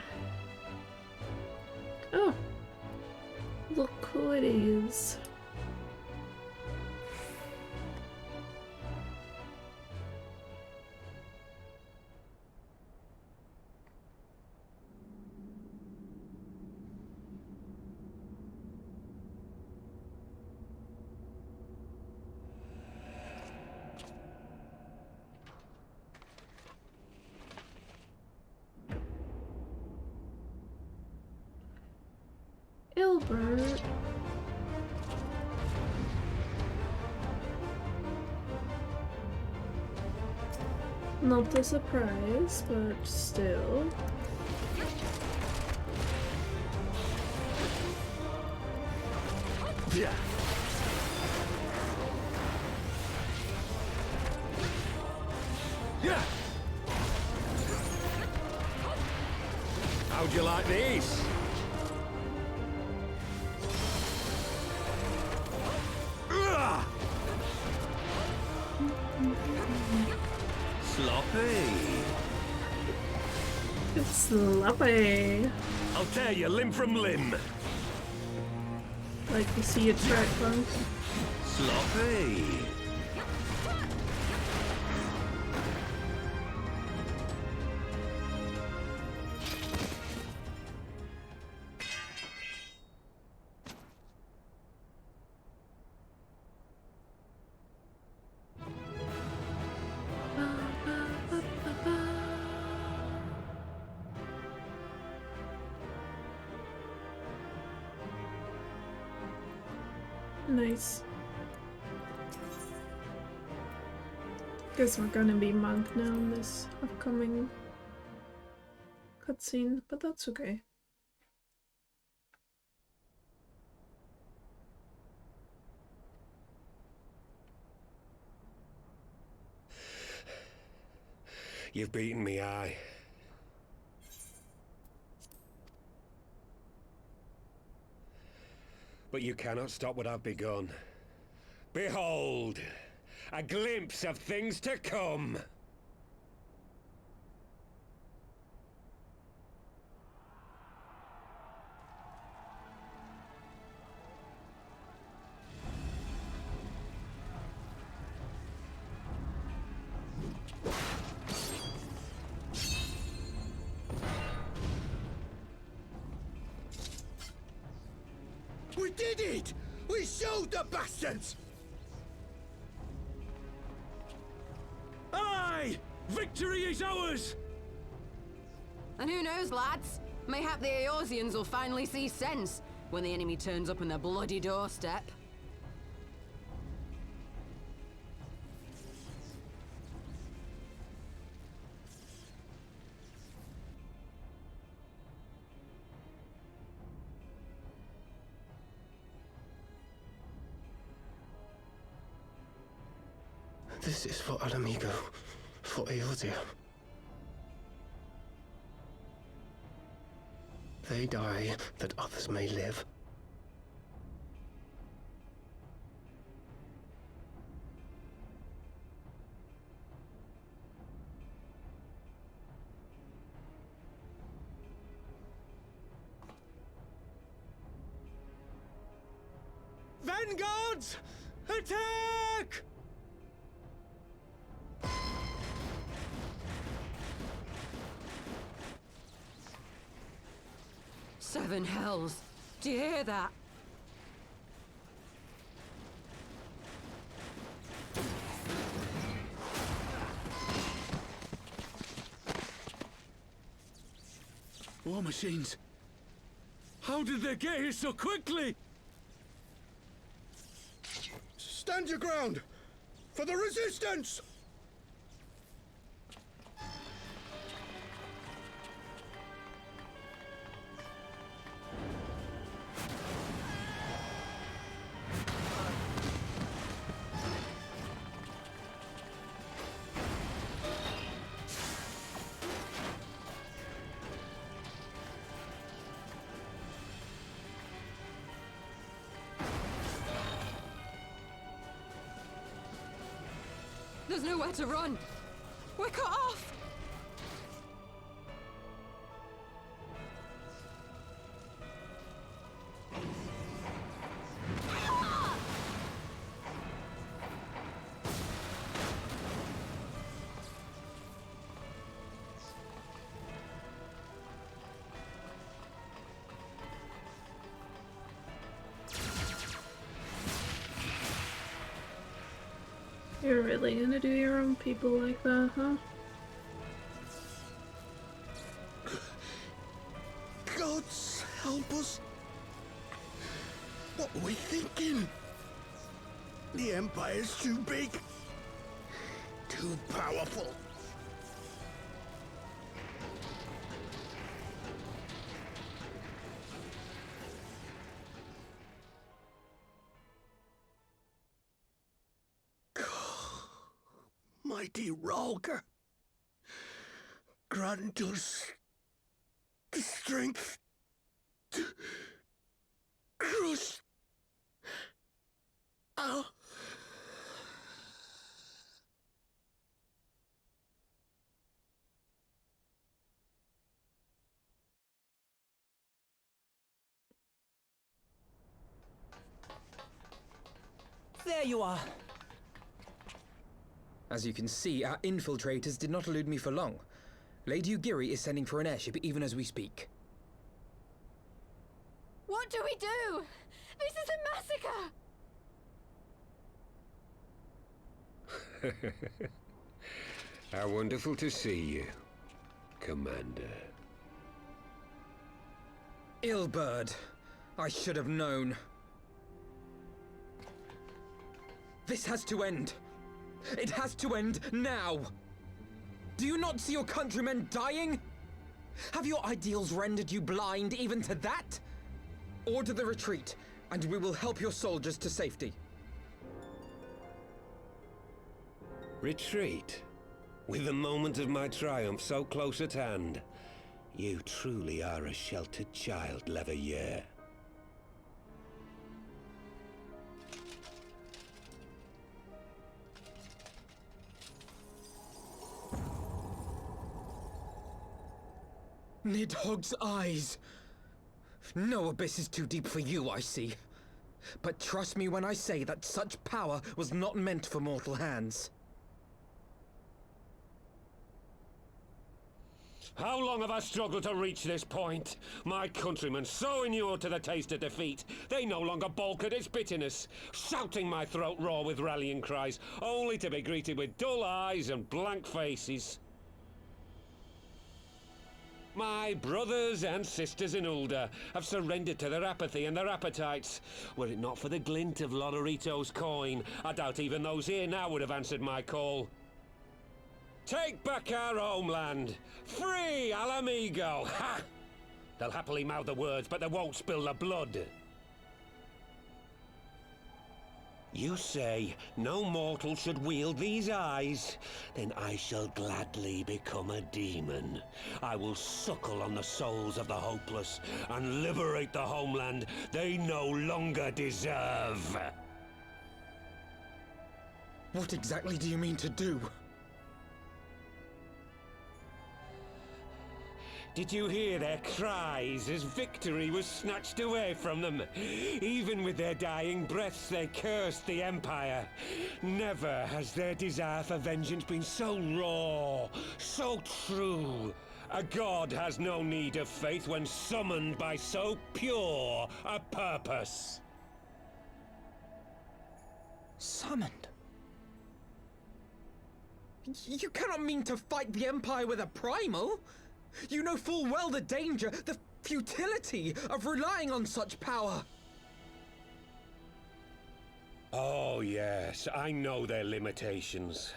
Oh. Look who it is. Ilbert. Not a surprise, but still. Yeah. Yeah. How'd you like these? Sloppy. It's sloppy. I'll tear you limb from limb. Like to see a track bump. Sloppy. Nice. Guess we're gonna be monk now in this upcoming cutscene, but that's okay. You've beaten me, aye. But you cannot stop what I've begun. Behold, a glimpse of things to come. We did it! We showed the bastards! Aye! Victory is ours! And who knows, lads? Mayhap the Eorzeans will finally see sense when the enemy turns up on their bloody doorstep. This is for Alamigo, for Eorzea. They die that others may live. Vanguards! Attack! Seven hells! Do you hear that? War machines! How did they get here so quickly? Stand your ground! For the resistance! There's nowhere to run! We're cut off! You're really gonna do your own people like that, huh? Gods help us! What were we thinking? The Empire's too big. Too powerful. Mighty Rhalgr, grant us the strength to crush our... There you are. As you can see, our infiltrators did not elude me for long. Lady Ugiri is sending for an airship even as we speak. What do we do? This is a massacre! How wonderful to see you, Commander. Illbird. I should have known. This has to end. It has to end now! Do you not see your countrymen dying? Have your ideals rendered you blind even to that? Order the retreat, and we will help your soldiers to safety. Retreat? With the moment of my triumph so close at hand? You truly are a sheltered child, Leveilleur. Nidhogg's eyes! No abyss is too deep for you, I see. But trust me when I say that such power was not meant for mortal hands. How long have I struggled to reach this point? My countrymen, so inured to the taste of defeat, they no longer balk at its bitterness, shouting my throat raw with rallying cries, only to be greeted with dull eyes and blank faces. My brothers and sisters in Ulda have surrendered to their apathy and their appetites. Were it not for the glint of Lodorito's coin, I doubt even those here now would have answered my call. Take back our homeland! Free Alamigo! Ha! They'll happily mouth the words, but they won't spill the blood. You say no mortal should wield these eyes? Then I shall gladly become a demon. I will suckle on the souls of the hopeless and liberate the homeland they no longer deserve. What exactly do you mean to do? Did you hear their cries as victory was snatched away from them? Even with their dying breaths, they cursed the Empire. Never has their desire for vengeance been so raw, so true. A god has no need of faith when summoned by so pure a purpose. Summoned? You cannot mean to fight the Empire with a primal! You know full well the danger, the futility of relying on such power! Oh yes, I know their limitations.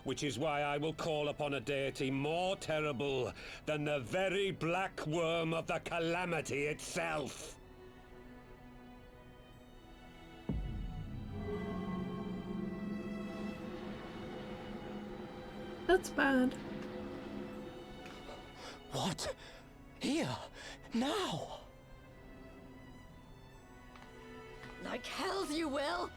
Which is why I will call upon a deity more terrible than the very black worm of the calamity itself. That's bad. What? Here? Now? Like hells you will!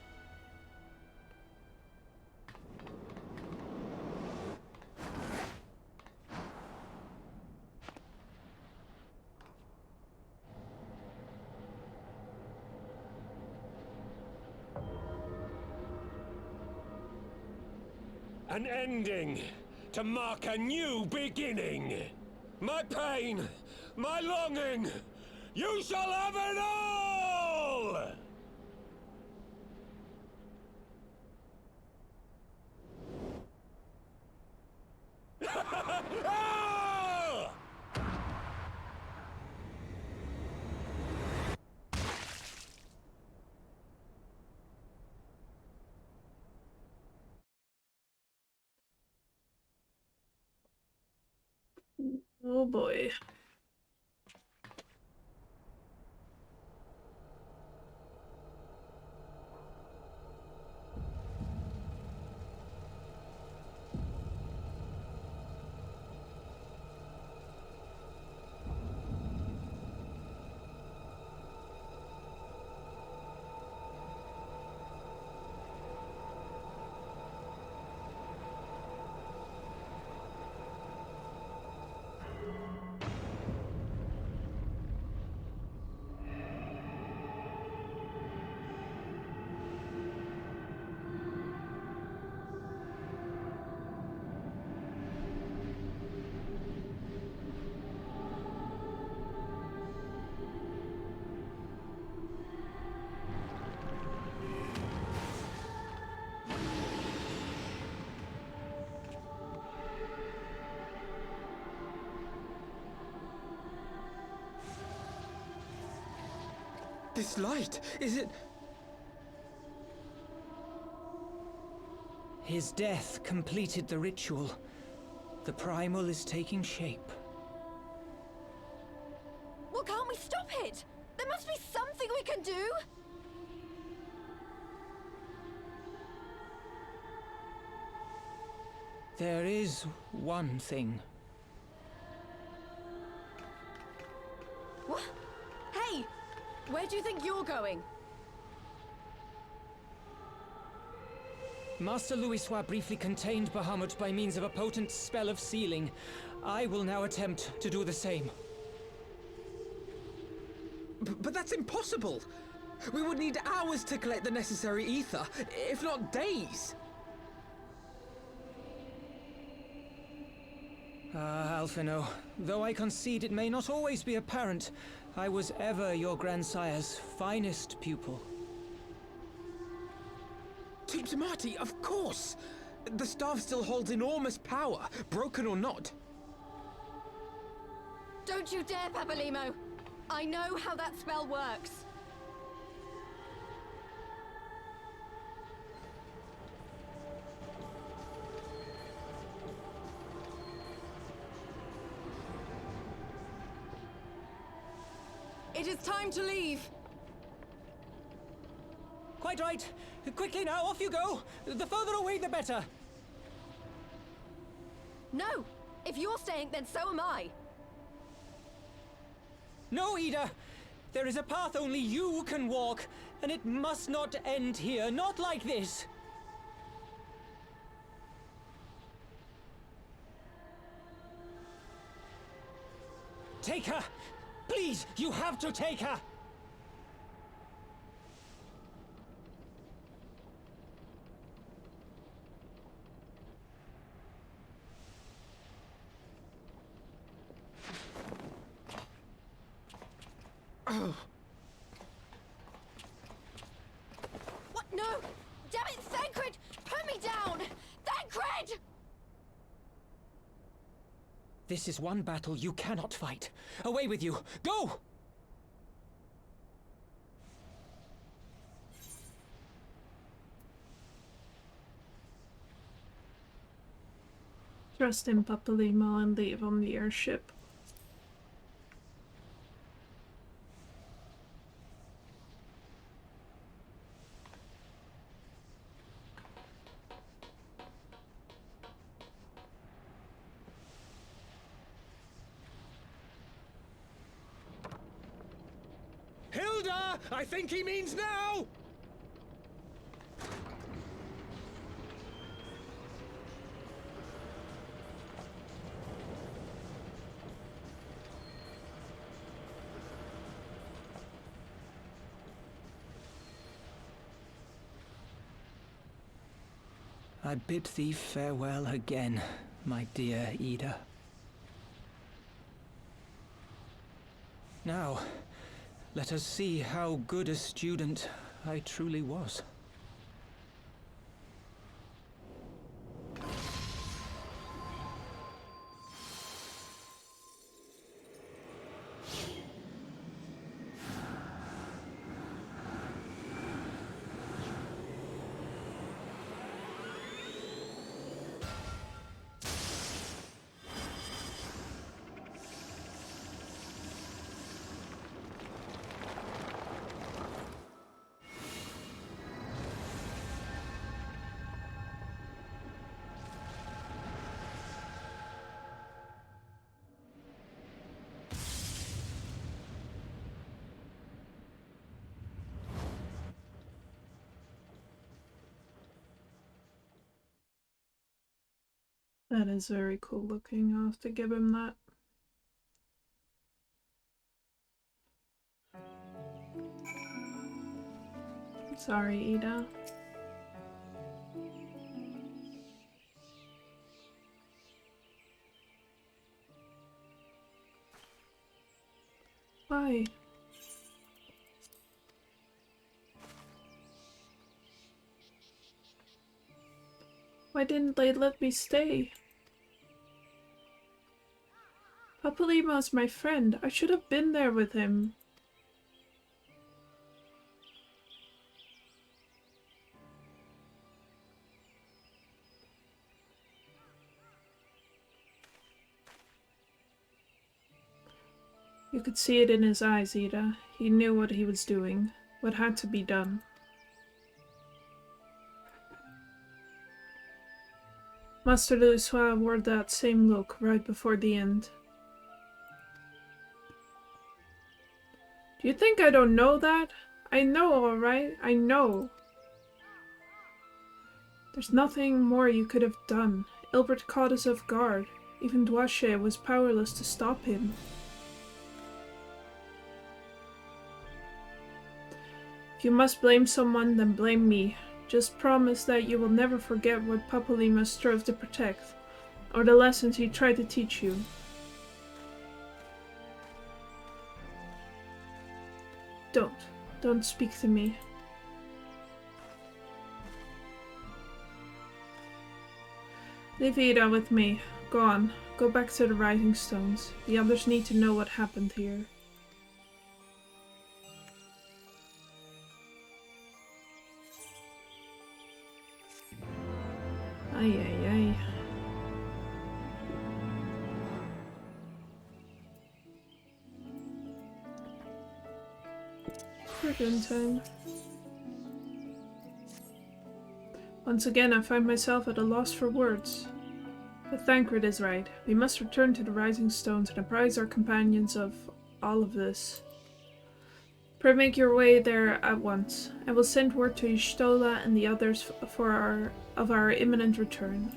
An ending to mark a new beginning. My pain, my longing, you shall have it all! Ah! Oh boy. This light, is it... His death completed the ritual. The primal is taking shape. Well, can't we stop it? There must be something we can do! There is one thing. What? Hey! Where do you think you're going? Master Louisoix briefly contained Bahamut by means of a potent spell of sealing. I will now attempt to do the same. But that's impossible! We would need hours to collect the necessary ether, if not days! Ah, Alphino, though I concede it may not always be apparent, I was ever your grandsire's finest pupil. Tipsamati, of course! The staff still holds enormous power, broken or not. Don't you dare, Papalimo! I know how that spell works. It is time to leave. Quite right. Quickly now, off you go. The further away, the better. No! If you're staying, then so am I. No, Ida. There is a path only you can walk, and it must not end here. Not like this. Take her! Please, you have to take her! Oh. What? No! Damn it, Thancred! Put me down! Thancred! This is one battle you cannot fight. Away with you! Go! Trust in Papalimo and leave on the airship. Hilda! I think he means now! I bid thee farewell again, my dear Ida. Now, let us see how good a student I truly was. That is very cool looking. I'll have to give him that. Sorry, Ida. Why? Why didn't they let me stay? Papalimo's my friend. I should have been there with him. You could see it in his eyes, Ida. He knew what he was doing, what had to be done. Master Louis wore that same look right before the end. Do you think I don't know that? I know, alright? I know. There's nothing more you could have done. Ilbert caught us off guard. Even Dwache was powerless to stop him. If you must blame someone, then blame me. Just promise that you will never forget what Papalimo strove to protect. or the lessons he tried to teach you? Don't speak to me. Leave Ida with me. Go on. Go back to the Rising Stones. The others need to know what happened here. Ay, ay, ay. Friggin' time. Once again, I find myself at a loss for words. But Thancred is right. We must return to the Rising Stones and apprise our companions of all of this. Pray make your way there at once. I will send word to Y'shtola and the others of our imminent return.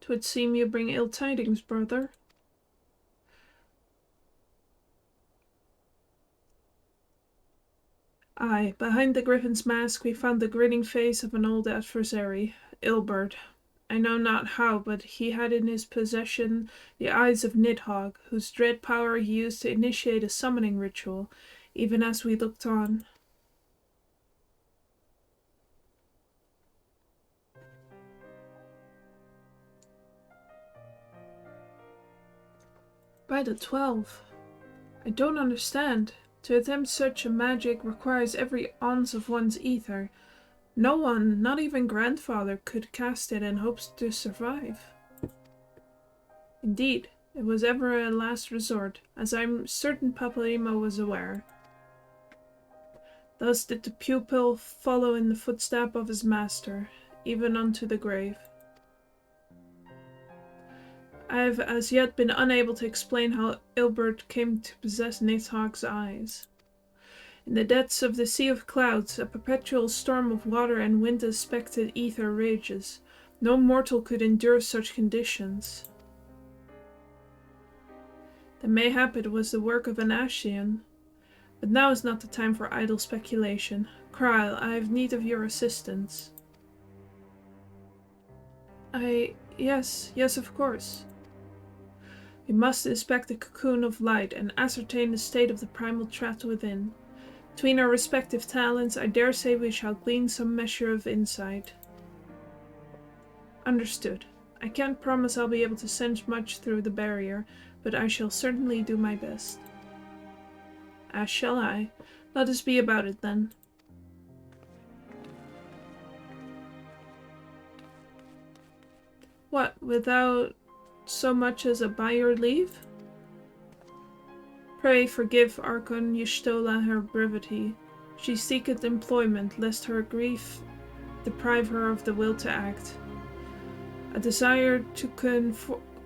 "'Twould seem you bring ill tidings, brother." Aye, behind the griffin's mask we found the grinning face of an old adversary, Ilbert. I know not how, but he had in his possession the eyes of Nidhogg, whose dread power he used to initiate a summoning ritual, even as we looked on. By the 12. I don't understand. To attempt such a magic requires every ounce of one's ether. No one, not even grandfather, could cast it in hopes to survive. Indeed, it was ever a last resort, as I'm certain Papalymo was aware. Thus did the pupil follow in the footstep of his master, even unto the grave. I have as yet been unable to explain how Ilbert came to possess Nidhogg's eyes. In the depths of the sea of clouds, a perpetual storm of water and wind-aspected ether rages. No mortal could endure such conditions. Then mayhap it was the work of an Ascian. But now is not the time for idle speculation. Krile, I have need of your assistance. Yes, of course. We must inspect the cocoon of light and ascertain the state of the primal trapped within. Between our respective talents, I dare say we shall glean some measure of insight. Understood. I can't promise I'll be able to sense much through the barrier, but I shall certainly do my best. As shall I. Let us be about it then. What, without so much as a by your leave? Pray forgive Archon Y'shtola her brevity. She seeketh employment, lest her grief deprive her of the will to act. A desire to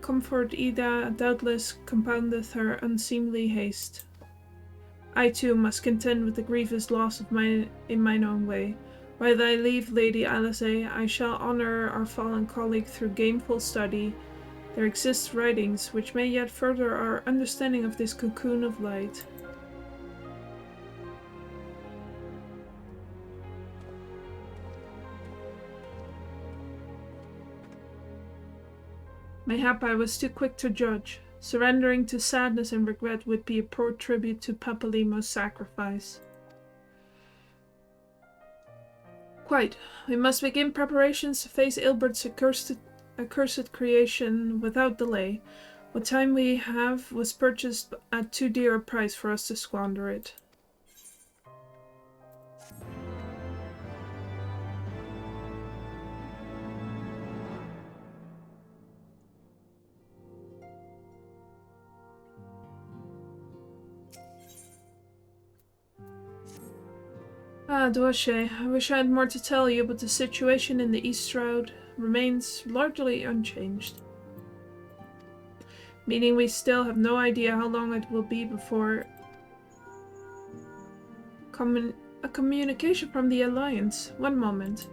comfort Ida doubtless compoundeth her unseemly haste. I too must contend with the grievous loss of in mine own way. By thy leave, Lady Alice, I shall honour our fallen colleague through gainful study. There exist writings which may yet further our understanding of this cocoon of light. Mayhap I was too quick to judge. Surrendering to sadness and regret would be a poor tribute to Papalymo's sacrifice. Quite. We must begin preparations to face Ilbert's accursed creation without delay. What time we have was purchased at too dear a price for us to squander it. Ah, Duache, I wish I had more to tell you, but the situation in the East Shroud remains largely unchanged. Meaning we still have no idea how long it will be before a communication from the Alliance. One moment.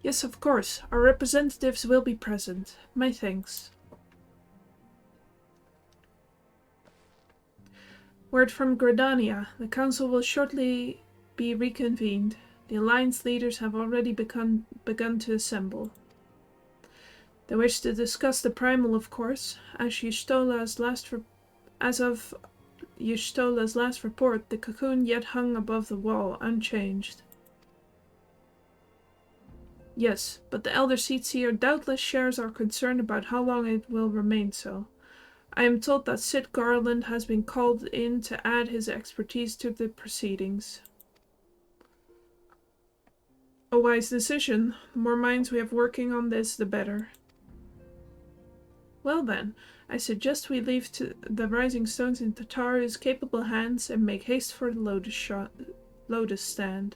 Yes, of course. Our representatives will be present. My thanks. Word from Gridania. The Council will shortly be reconvened. The Alliance leaders have already begun to assemble. They wish to discuss the primal, of course. As of Yshtola's last report, the cocoon yet hung above the wall, unchanged. Yes, but the Elder Seedseer doubtless shares our concern about how long it will remain so. I am told that Sid Garland has been called in to add his expertise to the proceedings. A wise decision. The more minds we have working on this, the better. Well then, I suggest we leave the Rising Stones in Tataru's capable hands and make haste for the Lotus Stand.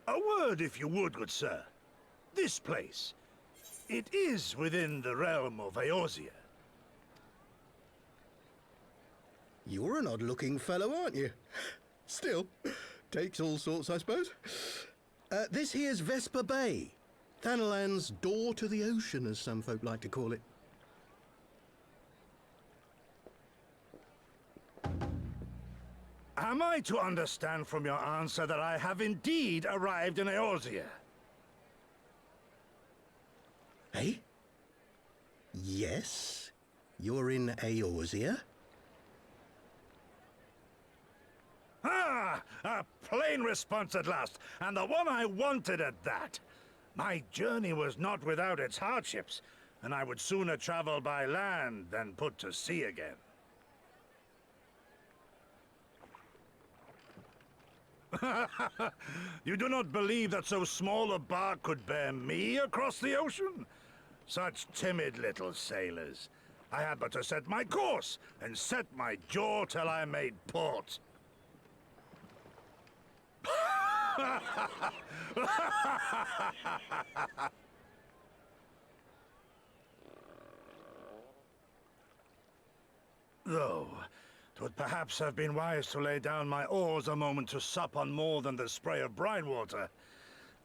A word, if you would, good sir. This place, it is within the realm of Eorzea. You're an odd-looking fellow, aren't you? Still, takes all sorts, I suppose. This here's Vesper Bay. Thanalan's door to the ocean, as some folk like to call it. Am I to understand from your answer that I have indeed arrived in Eorzea? Eh? Yes, you're in Eorzea. Ah! A plain response at last, and the one I wanted at that. My journey was not without its hardships, and I would sooner travel by land than put to sea again. You do not believe that so small a bark could bear me across the ocean? Such timid little sailors. I had but to set my course and set my jaw till I made port. Though, 'twould perhaps have been wise to lay down my oars a moment to sup on more than the spray of brine water.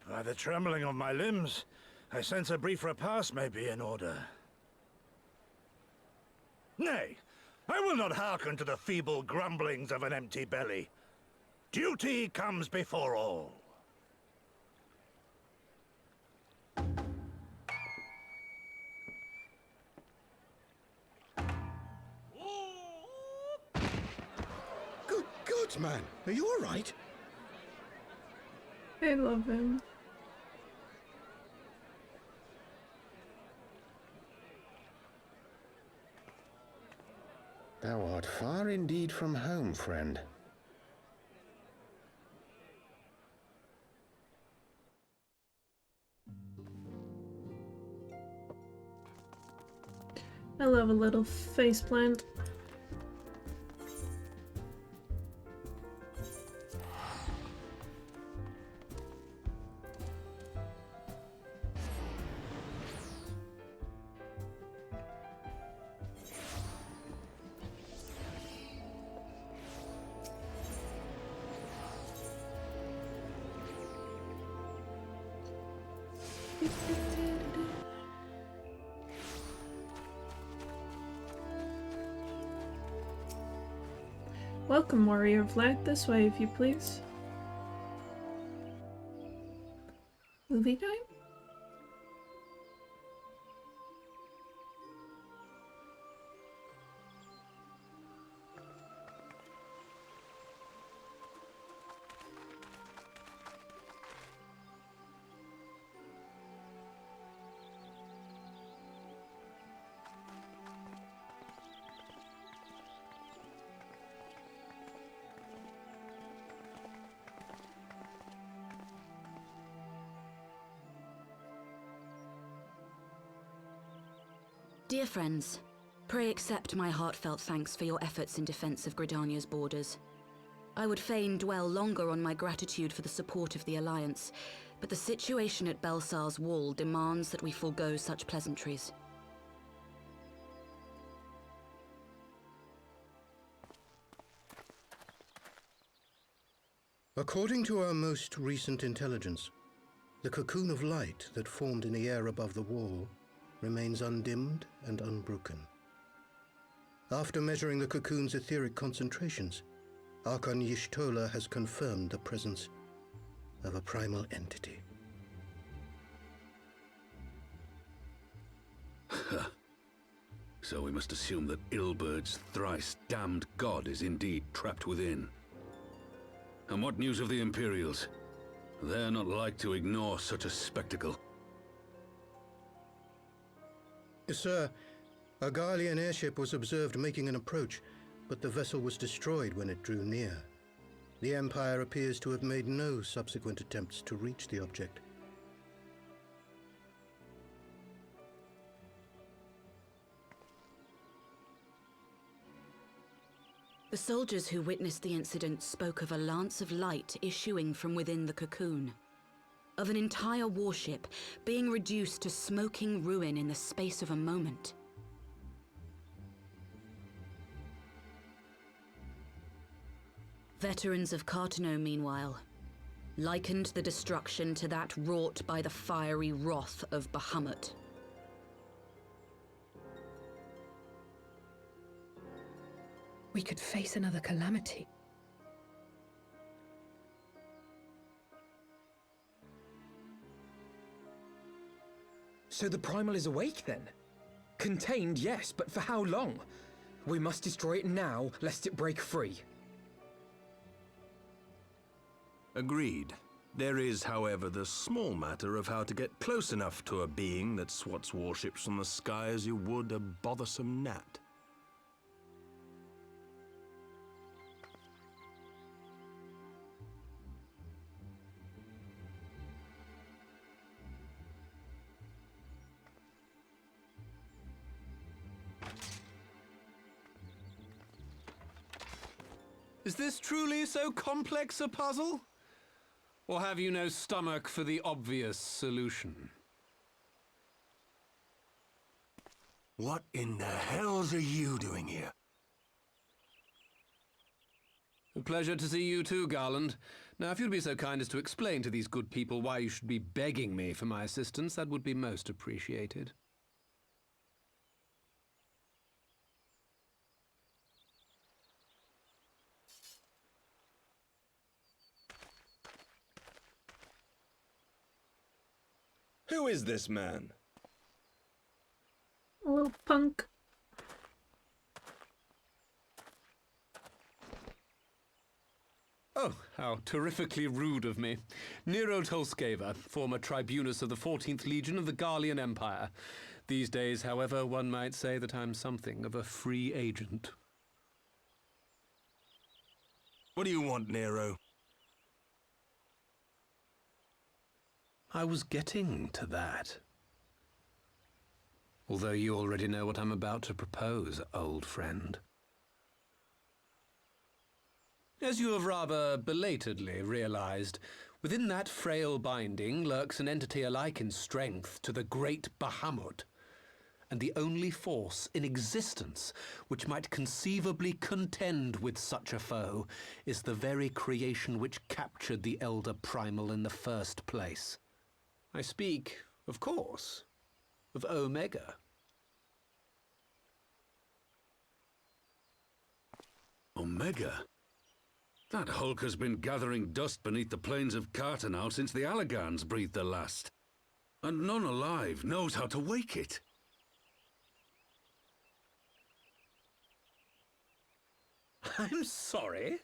By the trembling of my limbs, I sense a brief repast may be in order. Nay, I will not hearken to the feeble grumblings of an empty belly. Duty comes before all. Good God, man. Are you all right? I love him. Thou art far indeed from home, friend. I love a little faceplant. Welcome, warrior of light. This way, if you please. Movie time? Dear friends, pray accept my heartfelt thanks for your efforts in defense of Gridania's borders. I would fain dwell longer on my gratitude for the support of the Alliance, but the situation at Belsar's Wall demands that we forego such pleasantries. According to our most recent intelligence, the cocoon of light that formed in the air above the wall remains undimmed and unbroken. After measuring the cocoon's etheric concentrations, Archon Y'shtola has confirmed the presence of a primal entity. So we must assume that Ilbert's thrice damned god is indeed trapped within. And what news of the Imperials? They're not like to ignore such a spectacle. Sir, a Garlean airship was observed making an approach, but the vessel was destroyed when it drew near. The Empire appears to have made no subsequent attempts to reach the object. The soldiers who witnessed the incident spoke of a lance of light issuing from within the cocoon, of an entire warship being reduced to smoking ruin in the space of a moment. Veterans of Cartano, meanwhile, likened the destruction to that wrought by the fiery wrath of Bahamut. We could face another calamity. So the Primal is awake then? Contained, yes, but for how long? We must destroy it now, lest it break free. Agreed. There is, however, the small matter of how to get close enough to a being that swats warships from the sky as you would a bothersome gnat. Is this truly so complex a puzzle? Or have you no stomach for the obvious solution? What in the hells are you doing here? A pleasure to see you too, Garland. Now, if you'd be so kind as to explain to these good people why you should be begging me for my assistance, that would be most appreciated. Who is this man? A little punk. Oh, how terrifically rude of me. Nero Tolskeva, former tribunus of the 14th Legion of the Garlean Empire. These days, however, one might say that I'm something of a free agent. What do you want, Nero? I was getting to that. Although you already know what I'm about to propose, old friend. As you have rather belatedly realized, within that frail binding lurks an entity alike in strength to the great Bahamut, and the only force in existence which might conceivably contend with such a foe is the very creation which captured the Elder Primal in the first place. I speak, of course, of Omega. Omega? That hulk has been gathering dust beneath the plains of Cartanau since the Allagans breathed their last. And none alive knows how to wake it. I'm sorry?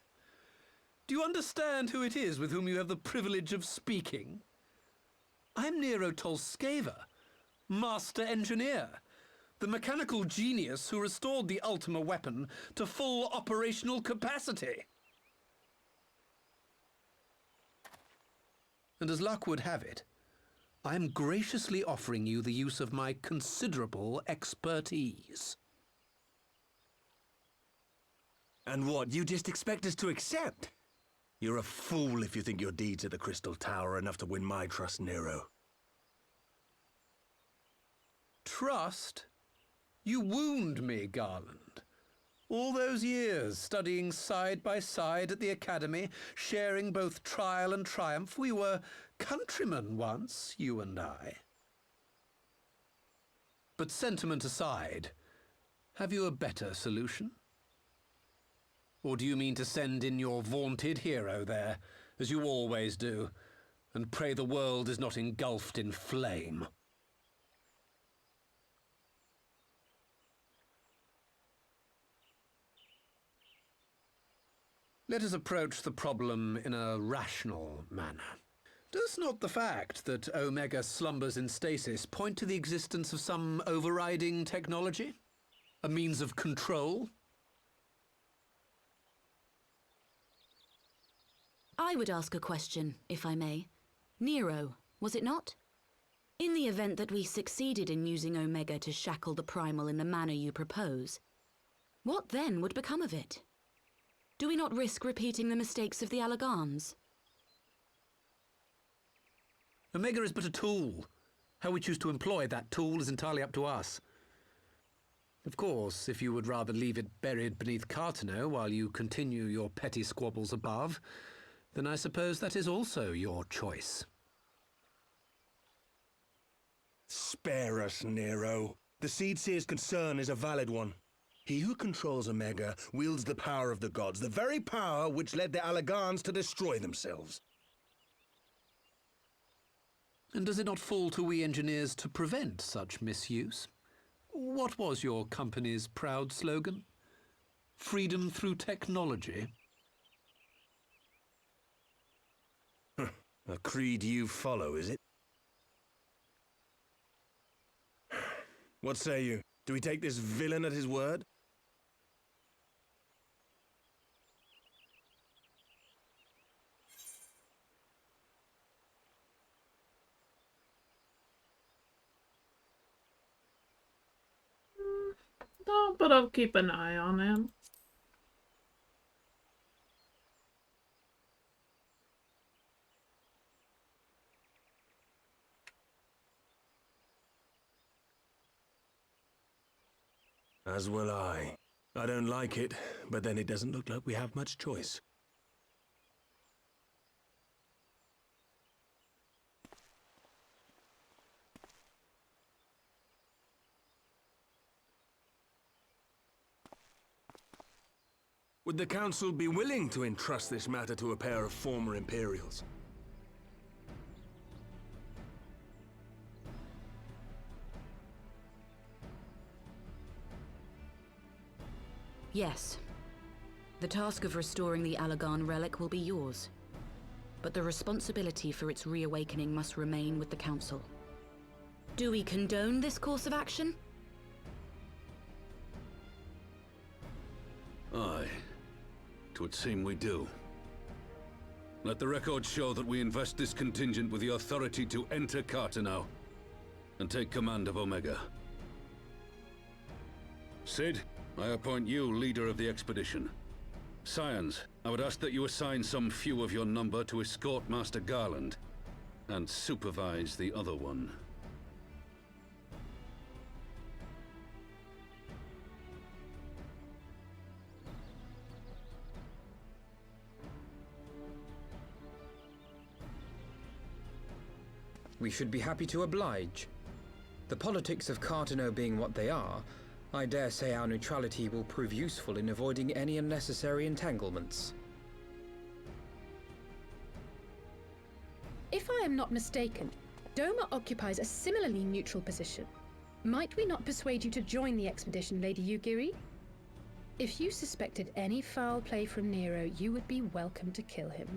Do you understand who it is with whom you have the privilege of speaking? I'm Nero Tolskeva, Master Engineer, the mechanical genius who restored the Ultima weapon to full operational capacity. And as luck would have it, I am graciously offering you the use of my considerable expertise. And what, you just expect us to accept? You're a fool if you think your deeds at the Crystal Tower are enough to win my trust, Nero. Trust? You wound me, Garland. All those years studying side by side at the Academy, sharing both trial and triumph, we were countrymen once, you and I. But sentiment aside, have you a better solution? Or do you mean to send in your vaunted hero there, as you always do, and pray the world is not engulfed in flame? Let us approach the problem in a rational manner. Does not the fact that Omega slumbers in stasis point to the existence of some overriding technology? A means of control? I would ask a question, if I may. Nero, was it not? In the event that we succeeded in using Omega to shackle the Primal in the manner you propose, what then would become of it? Do we not risk repeating the mistakes of the Allagans? Omega is but a tool. How we choose to employ that tool is entirely up to us. Of course, if you would rather leave it buried beneath Cartanau while you continue your petty squabbles above, then I suppose that is also your choice. Spare us, Nero. The Seedseer's concern is a valid one. He who controls Omega wields the power of the gods, the very power which led the Allagans to destroy themselves. And does it not fall to we engineers to prevent such misuse? What was your company's proud slogan? Freedom through technology? A creed you follow, is it? What say you? Do we take this villain at his word? No, but I'll keep an eye on him. As will I. I don't like it, but then it doesn't look like we have much choice. Would the Council be willing to entrust this matter to a pair of former Imperials? Yes. The task of restoring the Allagan relic will be yours. But the responsibility for its reawakening must remain with the Council. Do we condone this course of action? Aye. 'Twould seem we do. Let the record show that we invest this contingent with the authority to enter Cartanau and take command of Omega. Sid, I appoint you leader of the expedition. Scions, I would ask that you assign some few of your number to escort Master Garland and supervise the other one. We should be happy to oblige. The politics of Cartanau being what they are, I dare say our neutrality will prove useful in avoiding any unnecessary entanglements. If I am not mistaken, Doma occupies a similarly neutral position. Might we not persuade you to join the expedition, Lady Yugiri? If you suspected any foul play from Nero, you would be welcome to kill him.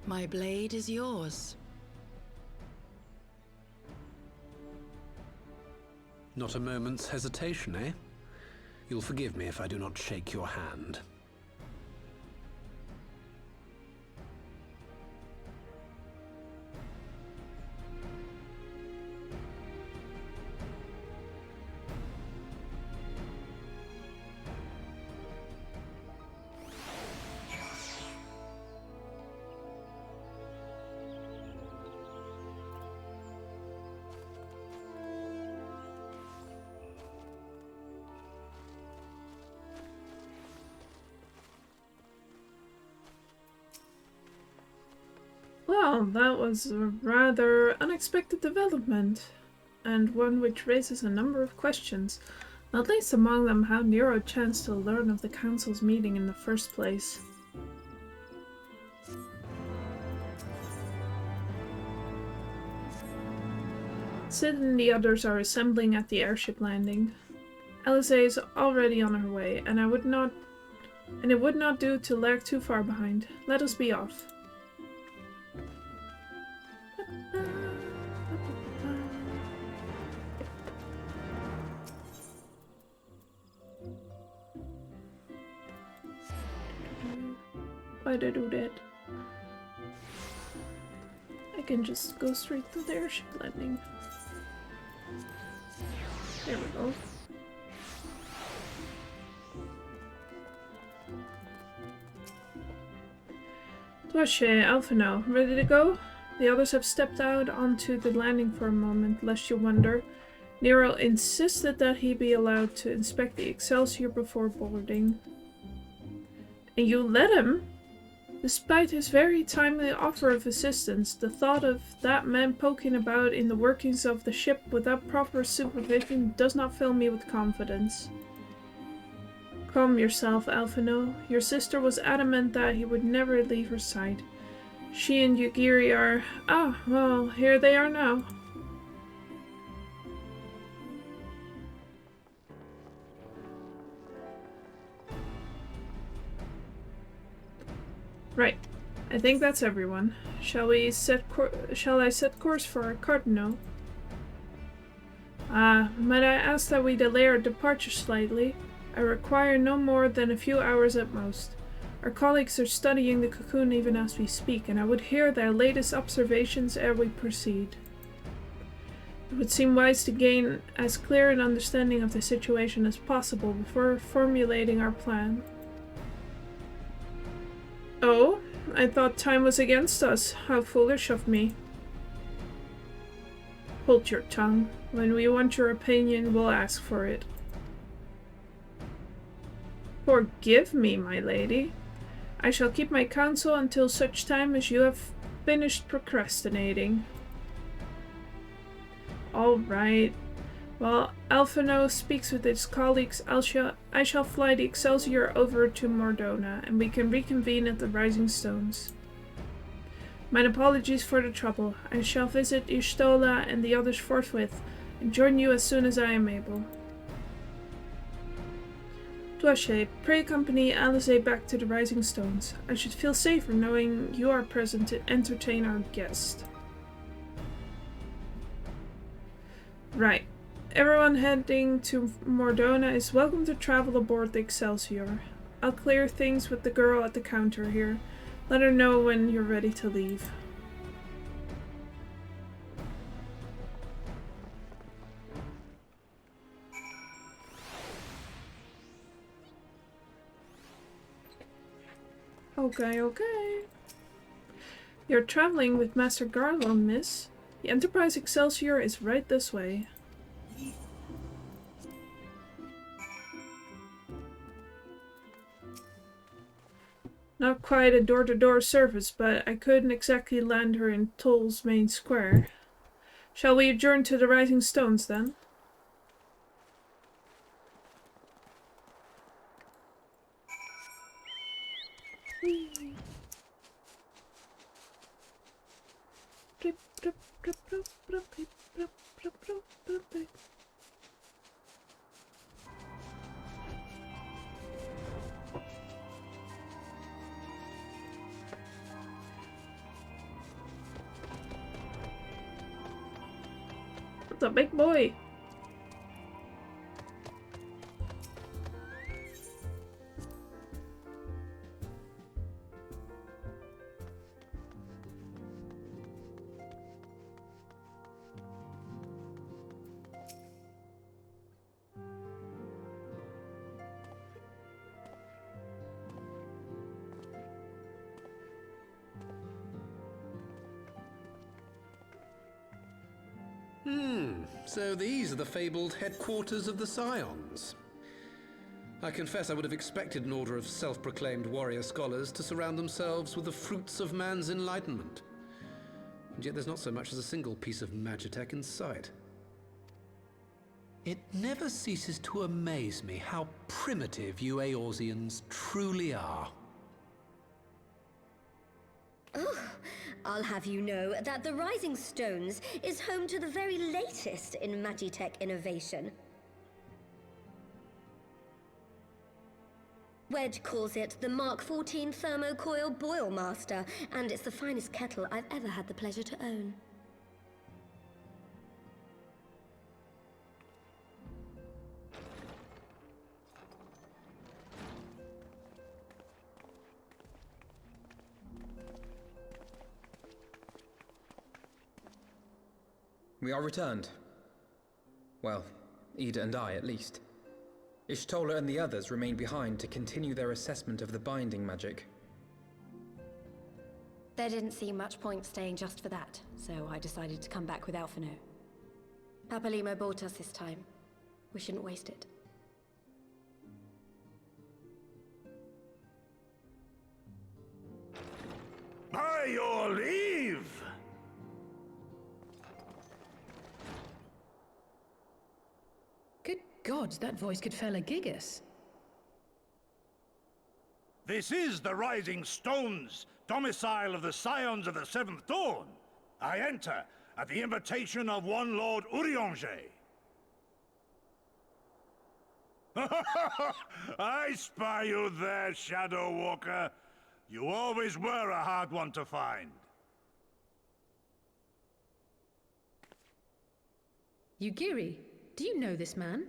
My blade is yours. Not a moment's hesitation, eh? You'll forgive me if I do not shake your hand. Well, that was a rather unexpected development, and one which raises a number of questions, not least among them how Nero chanced to learn of the council's meeting in the first place. Sid and the others are assembling at the airship landing. Alisaie is already on her way, and it would not do to lag too far behind. Let us be off. Why'd I do that? I can just go straight to the airship landing. There we go. Toashe, Alphino, ready to go? The others have stepped out onto the landing for a moment, lest you wonder. Nero insisted that he be allowed to inspect the Excelsior before boarding. And you let him? Despite his very timely offer of assistance, the thought of that man poking about in the workings of the ship without proper supervision does not fill me with confidence. Calm yourself, Alphino. Your sister was adamant that he would never leave her side. She and Yugiri are... Ah, well, here they are now. Right. I think that's everyone. Shall I set course for Cardinal? Might I ask that we delay our departure slightly? I require no more than a few hours at most. Our colleagues are studying the cocoon even as we speak, and I would hear their latest observations ere we proceed. It would seem wise to gain as clear an understanding of the situation as possible before formulating our plan. Oh, I thought time was against us. How foolish of me. Hold your tongue. When we want your opinion, we'll ask for it. Forgive me, my lady. I shall keep my counsel until such time as you have finished procrastinating. All right. While Alphino speaks with his colleagues, I shall fly the Excelsior over to Mordona, and we can reconvene at the Rising Stones. Mine apologies for the trouble. I shall visit Ishtola and the others forthwith, and join you as soon as I am able. Toashe, pray accompany Alisaie back to the Rising Stones. I should feel safer knowing you are present to entertain our guest. Right. Everyone heading to Mordona is welcome to travel aboard the Excelsior. I'll clear things with the girl at the counter here. Let her know when you're ready to leave. Okay. You're traveling with Master Garland, miss. The Enterprise Excelsior is right this way. Not quite a door-to-door service, but I couldn't exactly land her in Toll's main square. Shall we adjourn to the Rising Stones, then? Whee! Drip, drip, drip, drip, drip, drip, drip, drip, drip, drip, drip. That's a big boy. So these are the fabled headquarters of the Scions. I confess I would have expected an order of self-proclaimed warrior scholars to surround themselves with the fruits of man's enlightenment. And yet there's not so much as a single piece of magitech in sight. It never ceases to amaze me how primitive you Eorzeans truly are. Oh, I'll have you know that the Rising Stones is home to the very latest in magitech innovation. Wedge calls it the Mark 14 Thermocoil Boil Master, and it's the finest kettle I've ever had the pleasure to own. We are returned. Well, Ida and I, at least. Ishtola and the others remain behind to continue their assessment of the binding magic. There didn't seem much point staying just for that, so I decided to come back with Alphino. Papalimo bought us this time. We shouldn't waste it. By your leave! Good God, that voice could fell a gigas. This is the Rising Stones, domicile of the Scions of the Seventh Dawn. I enter at the invitation of one Lord Urianger. I spy you there, Shadow Walker. You always were a hard one to find. Yugiri, do you know this man?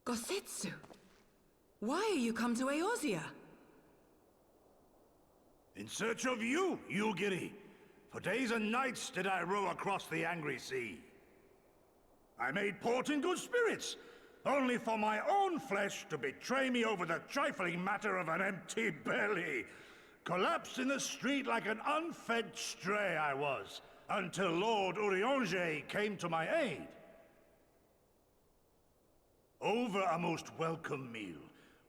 Gosetsu, why are you come to Eorzea? In search of you, Yugiri. For days and nights did I row across the angry sea. I made port in good spirits, only for my own flesh to betray me over the trifling matter of an empty belly. Collapsed in the street like an unfed stray I was, until Lord Urianger came to my aid. Over a most welcome meal,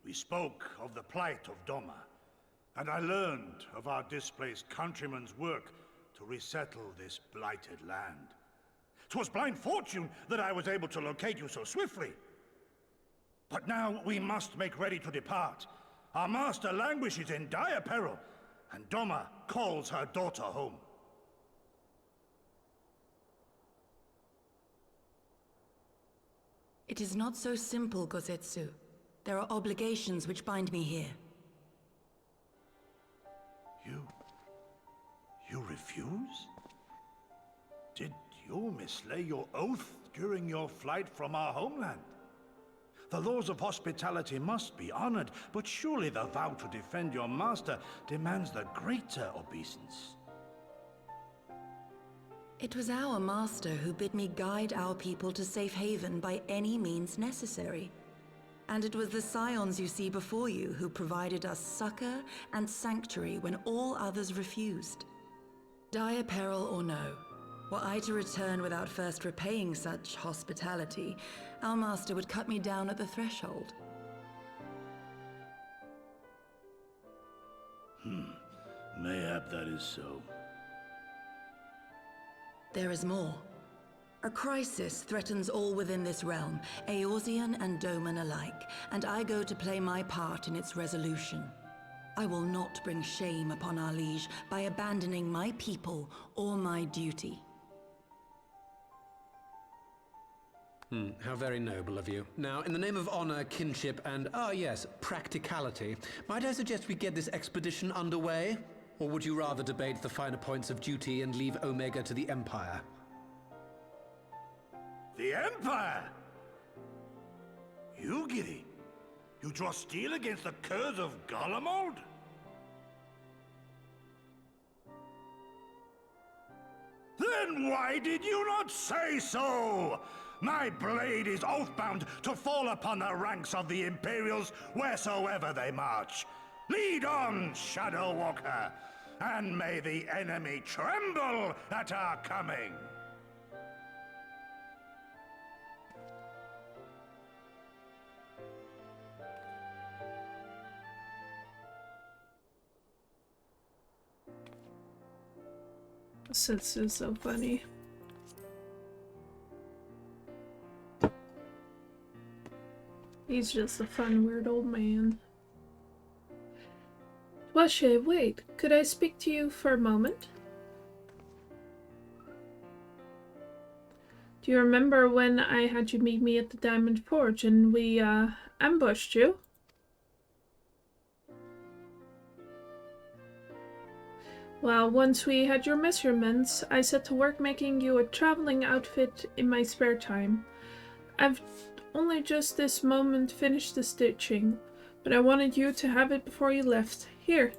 we spoke of the plight of Doma, and I learned of our displaced countrymen's work to resettle this blighted land. 'Twas blind fortune that I was able to locate you so swiftly. But now we must make ready to depart. Our master languishes in dire peril, and Doma calls her daughter home. It is not so simple, Gosetsu. There are obligations which bind me here. You refuse? Did you mislay your oath during your flight from our homeland? The laws of hospitality must be honored, but surely the vow to defend your master demands the greater obeisance. It was our master who bid me guide our people to safe haven by any means necessary. And it was the Scions you see before you who provided us succor and sanctuary when all others refused. Dire peril or no, were I to return without first repaying such hospitality, our master would cut me down at the threshold. Mayhap that is so. There is more. A crisis threatens all within this realm, Eorzean and Doman alike, and I go to play my part in its resolution. I will not bring shame upon our liege by abandoning my people or my duty. How very noble of you. Now, in the name of honor, kinship, and, yes, practicality, might I suggest we get this expedition underway? Or would you rather debate the finer points of duty and leave Omega to the Empire? The Empire? You, Giddy? You draw steel against the curse of Garlemald? Then why did you not say so? My blade is oath-bound to fall upon the ranks of the Imperials wheresoever they march. Lead on, Shadow Walker, and may the enemy tremble at our coming. This is so funny. He's just a fun, weird old man. Dwashe, wait, could I speak to you for a moment? Do you remember when I had you meet me at the Diamond Forge and we, ambushed you? Well, once we had your measurements, I set to work making you a traveling outfit in my spare time. I've only just this moment finished the stitching, but I wanted you to have it before you left. Here.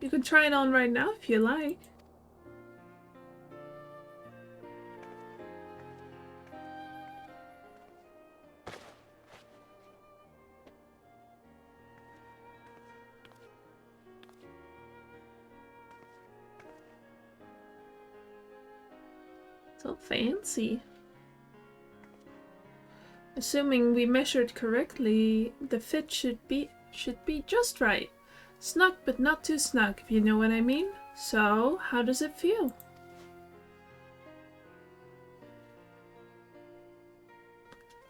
You can try it on right now if you like. So fancy. Assuming we measured correctly, the fit should be just right. Snug but not too snug, if you know what I mean. So, how does it feel?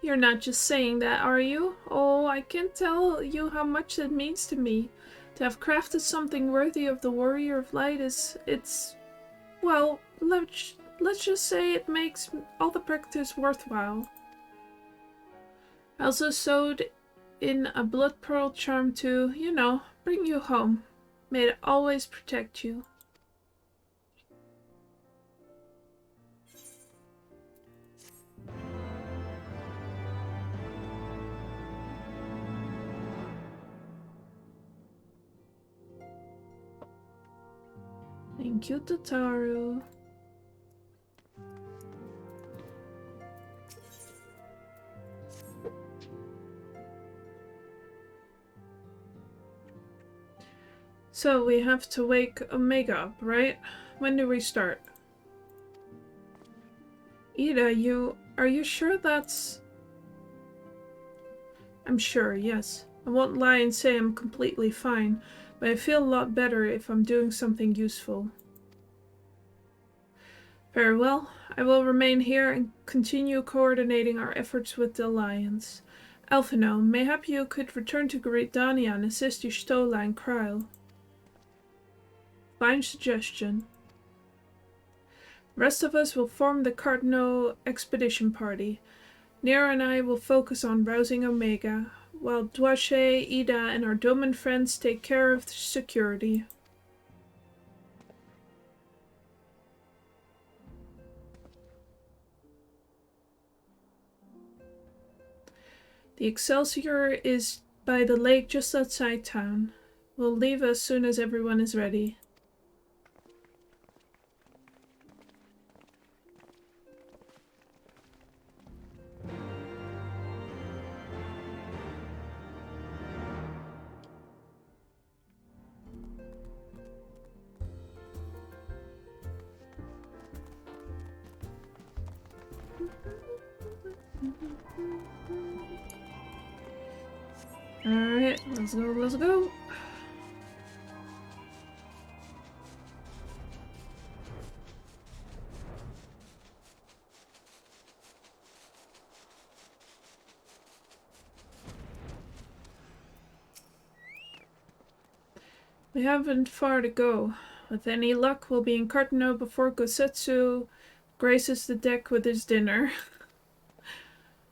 You're not just saying that, are you? Oh, I can't tell you how much it means to me. To have crafted something worthy of the Warrior of Light well, let's just say it makes all the practice worthwhile. I also sewed in a blood pearl charm to, you know, bring you home. May it always protect you. Thank you, Tataru. So we have to wake Omega up, right? When do we start? Ida, are you sure that's... I'm sure, yes. I won't lie and say I'm completely fine, but I feel a lot better if I'm doing something useful. Very well. I will remain here and continue coordinating our efforts with the Alliance. Alphino, mayhap you could return to Gridania and assist Y'shtola and Kryl. Fine suggestion. The rest of us will form the Cardinal Expedition Party. Nera and I will focus on rousing Omega, while Dwashe, Ida, and our Doman friends take care of security. The Excelsior is by the lake just outside town. We'll leave as soon as everyone is ready. Alright, let's go, let's go. We haven't far to go. With any luck, we'll be in Cartano before Gosetsu graces the deck with his dinner.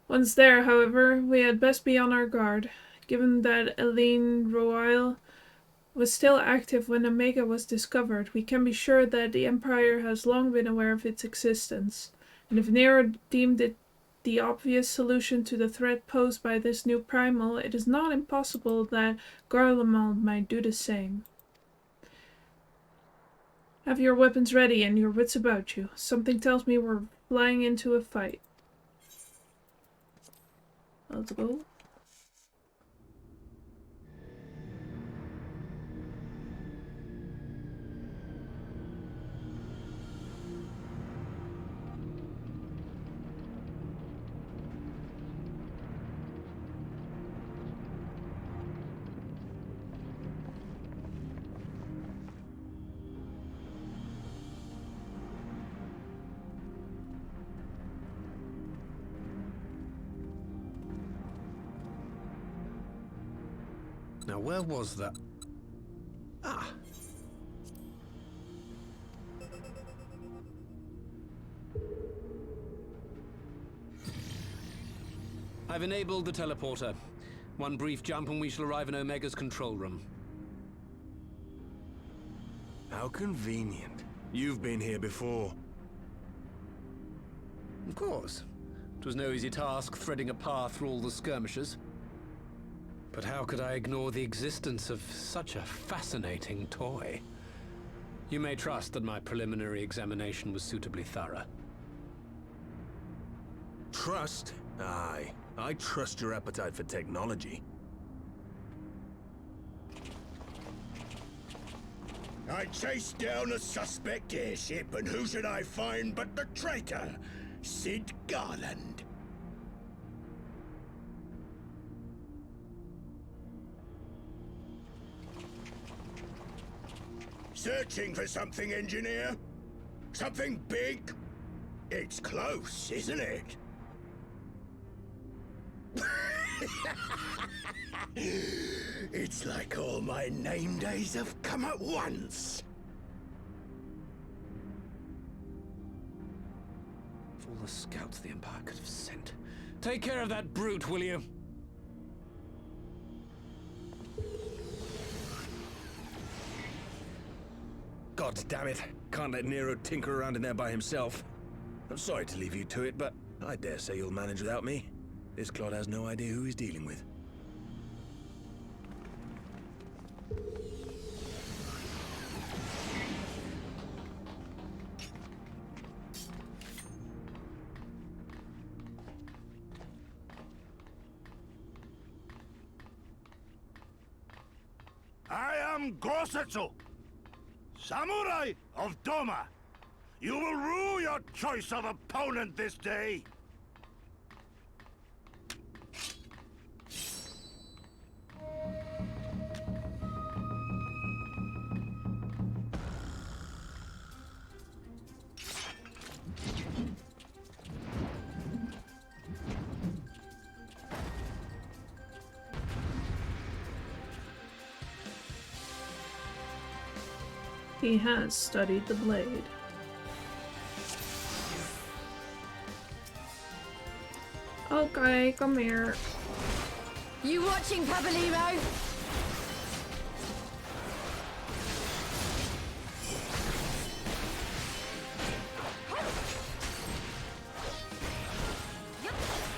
Once there, however, we had best be on our guard. Given that Eileen Royal was still active when Omega was discovered, we can be sure that the Empire has long been aware of its existence. And if Nero deemed it the obvious solution to the threat posed by this new primal, it is not impossible that Garlemald might do the same. Have your weapons ready and your wits about you. Something tells me we're flying into a fight. Let's go. Now, where was that? Ah! I've enabled the teleporter. One brief jump and we shall arrive in Omega's control room. How convenient. You've been here before. Of course. It was no easy task threading a path through all the skirmishes. But how could I ignore the existence of such a fascinating toy? You may trust that my preliminary examination was suitably thorough. Trust? Aye. I trust your appetite for technology. I chased down a suspect airship, and who should I find but the traitor, Sid Garland. Searching for something, engineer? Something big? It's close, isn't it? It's like all my name days have come at once. Of all the scouts the Empire could have sent. Take care of that brute, will you? God damn it. Can't let Nero tinker around in there by himself. I'm sorry to leave you to it, but I dare say you'll manage without me. This clod has no idea who he's dealing with. I am Gosetsu, Samurai of Doma. You will rue your choice of opponent this day. He has studied the blade. Okay, come here. You watching, Pabalimo?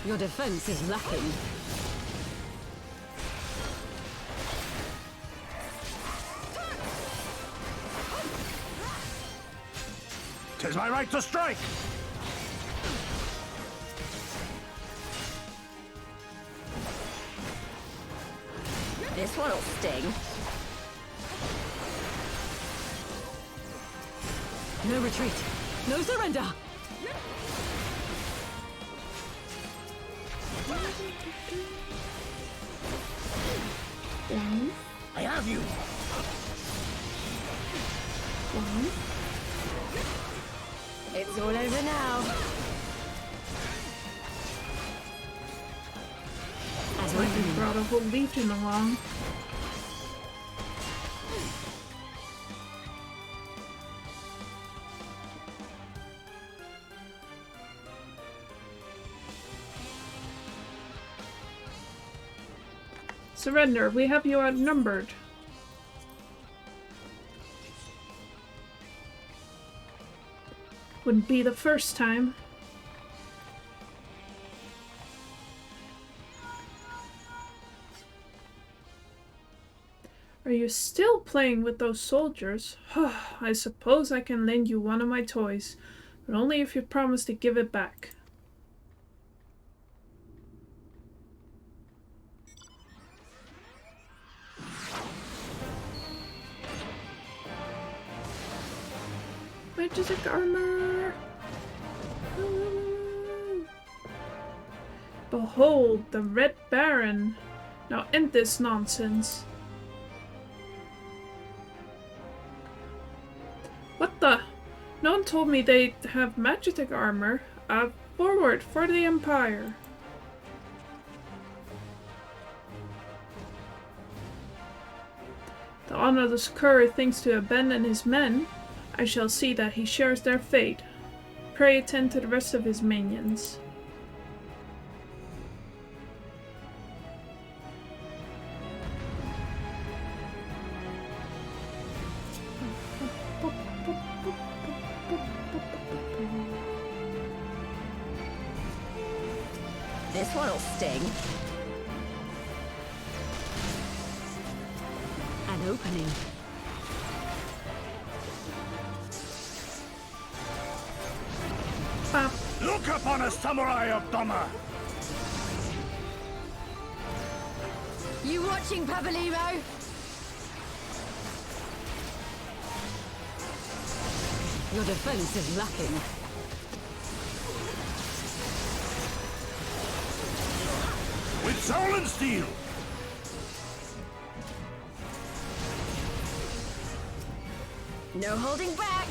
Your defense is lacking. 'Tis my right to strike! This one'll sting. No retreat. No surrender. I have you! It's all over now. It's like we brought a whole legion along. Surrender, we have you outnumbered. Wouldn't be the first time. Are you still playing with those soldiers? I suppose I can lend you one of my toys, but only if you promise to give it back. Magic armor! Behold, the Red Baron! Now end this nonsense. What the? No one told me they have magic armor. Forward for the Empire. The honorless Cur thinks to abandon his men. I shall see that he shares their fate. Pray attend to the rest of his minions. This one'll sting. An opening. Look upon a samurai of Doma! You watching, Pabalimo? Your defense is lacking. With soul and steel! No holding back!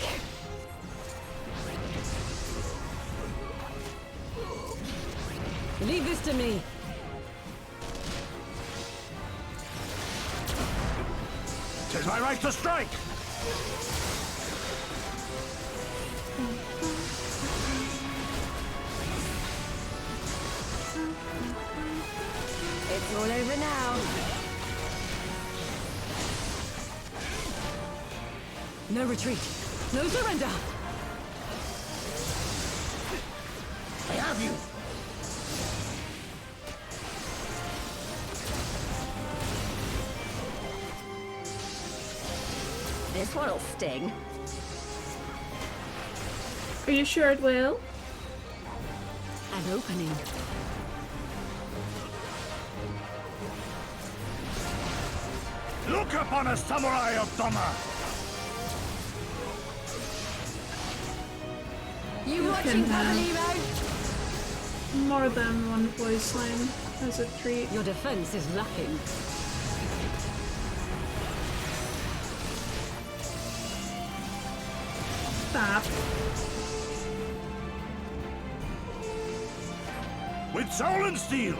Leave this to me. Tis my right to strike! It's all over now. No retreat. No surrender. I have you! This one'll sting. Are you sure it will? An opening. Look upon a samurai of Doma! You watching, can have Pabalimo? more than one voice line as a treat. Your defense is lacking. Stop. With soul and steel!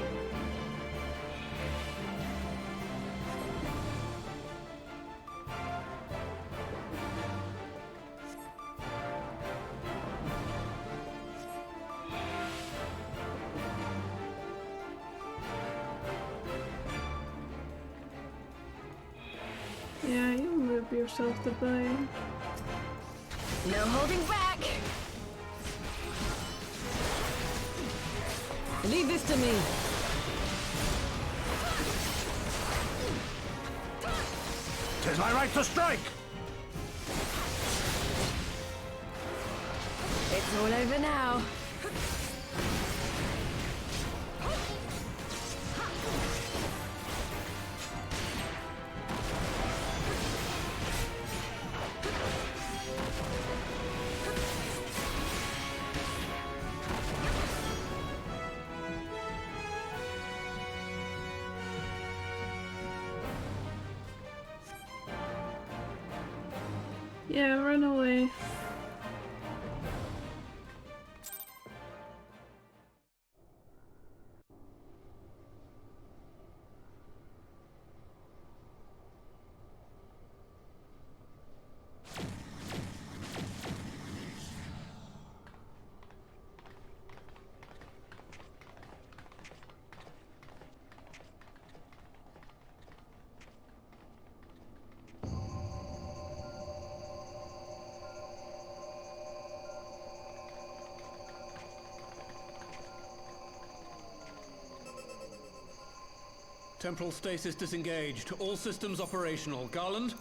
Yeah, you move yourself to play. No holding back! Leave this to me. Tis my right to strike! It's all over now. Yeah, run away. Temporal stasis disengaged. All systems operational. Garland?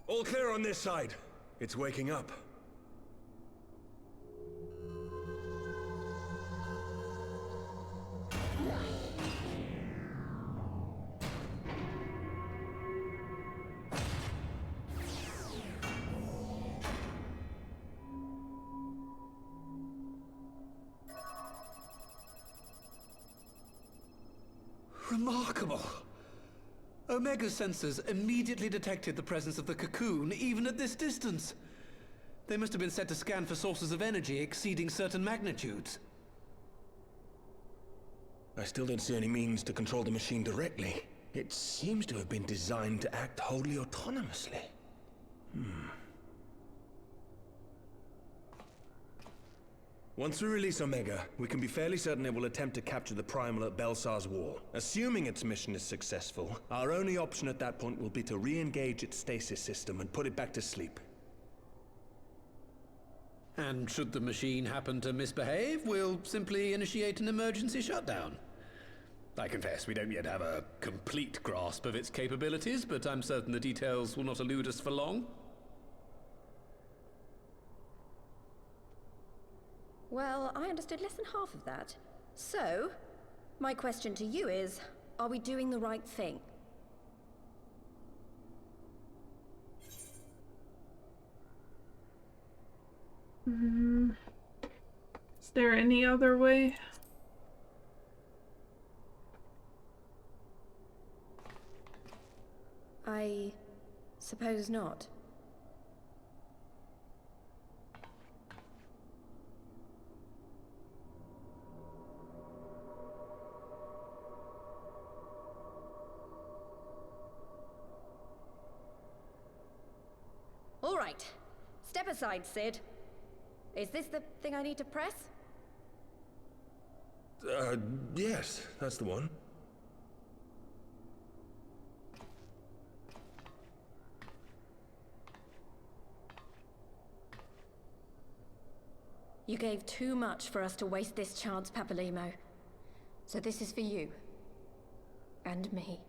All clear on this side. It's waking up. Remarkable! Omega sensors immediately detected the presence of the cocoon, even at this distance. They must have been set to scan for sources of energy exceeding certain magnitudes. I still don't see any means to control the machine directly. It seems to have been designed to act wholly autonomously. Once we release Omega, we can be fairly certain it will attempt to capture the Primal at Belsar's Wall. Assuming its mission is successful, our only option at that point will be to re-engage its stasis system and put it back to sleep. And should the machine happen to misbehave, we'll simply initiate an emergency shutdown. I confess we don't yet have a complete grasp of its capabilities, but I'm certain the details will not elude us for long. Well, I understood less than half of that. So, my question to you is, are we doing the right thing? Is there any other way? I suppose not. All right. Step aside, Sid. Is this the thing I need to press? Yes, that's the one. You gave too much for us to waste this chance, Papalimo. So this is for you. And me.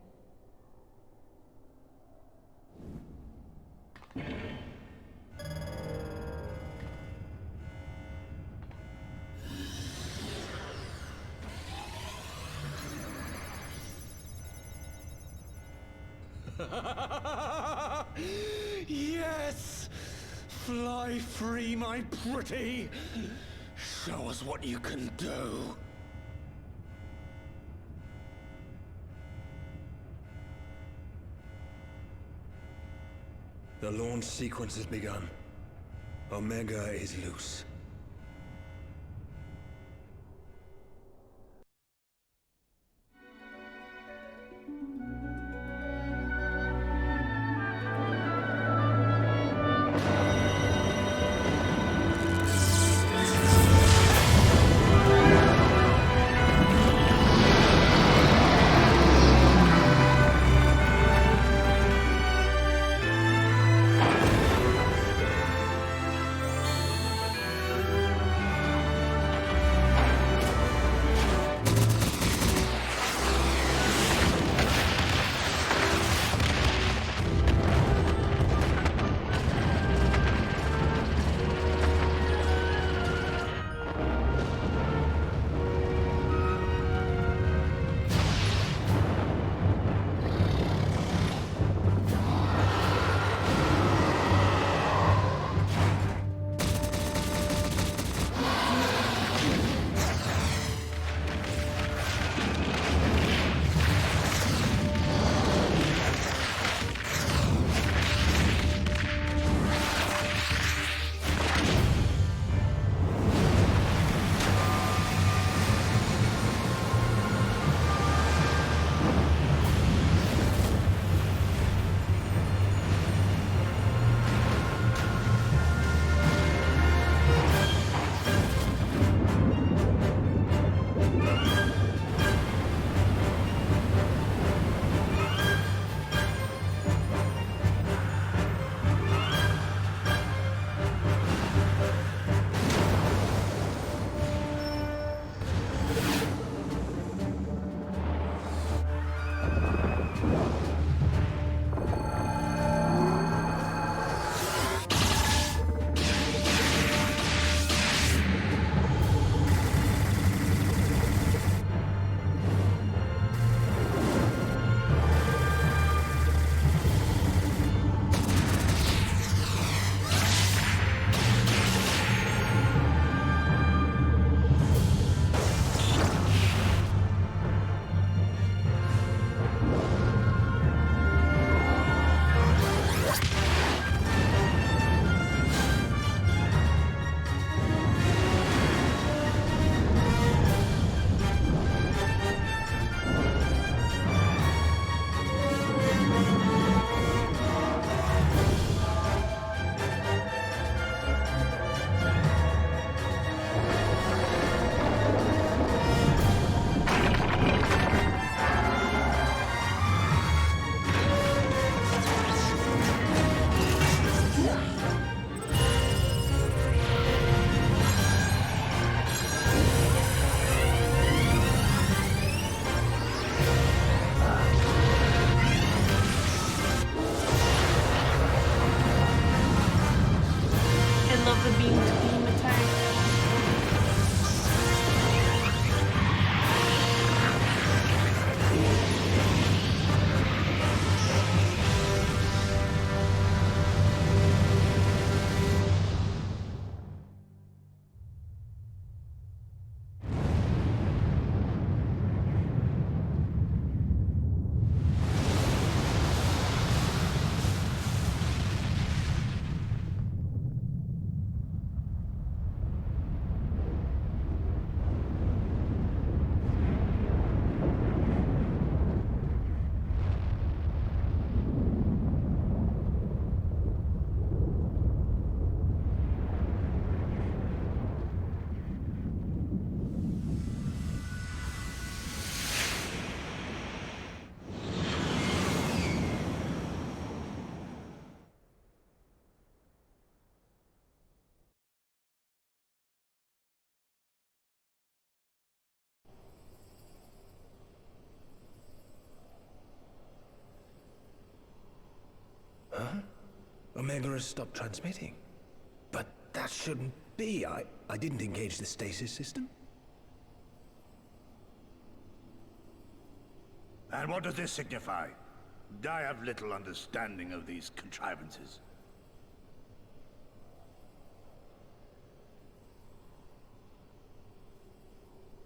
Yes! Fly free, my pretty! Show us what you can do. The launch sequence has begun. Omega is loose. love the beam to beam attack. Huh? Omega has stopped transmitting. But that shouldn't be. I didn't engage the stasis system. And what does this signify? I have little understanding of these contrivances.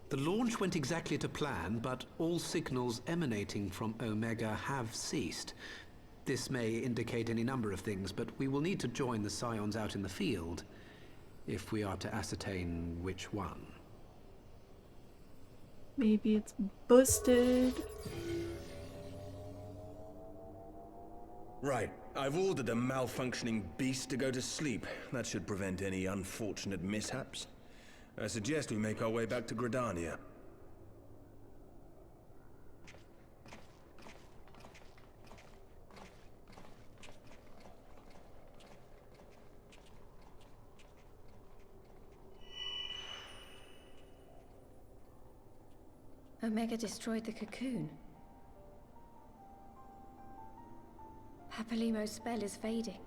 The launch went exactly to plan, but all signals emanating from Omega have ceased. This may indicate any number of things, but we will need to join the Scions out in the field if we are to ascertain which one. Maybe it's busted. Right. I've ordered a malfunctioning beast to go to sleep. That should prevent any unfortunate mishaps. I suggest we make our way back to Gridania. Omega destroyed the cocoon. Papalimo's spell is fading.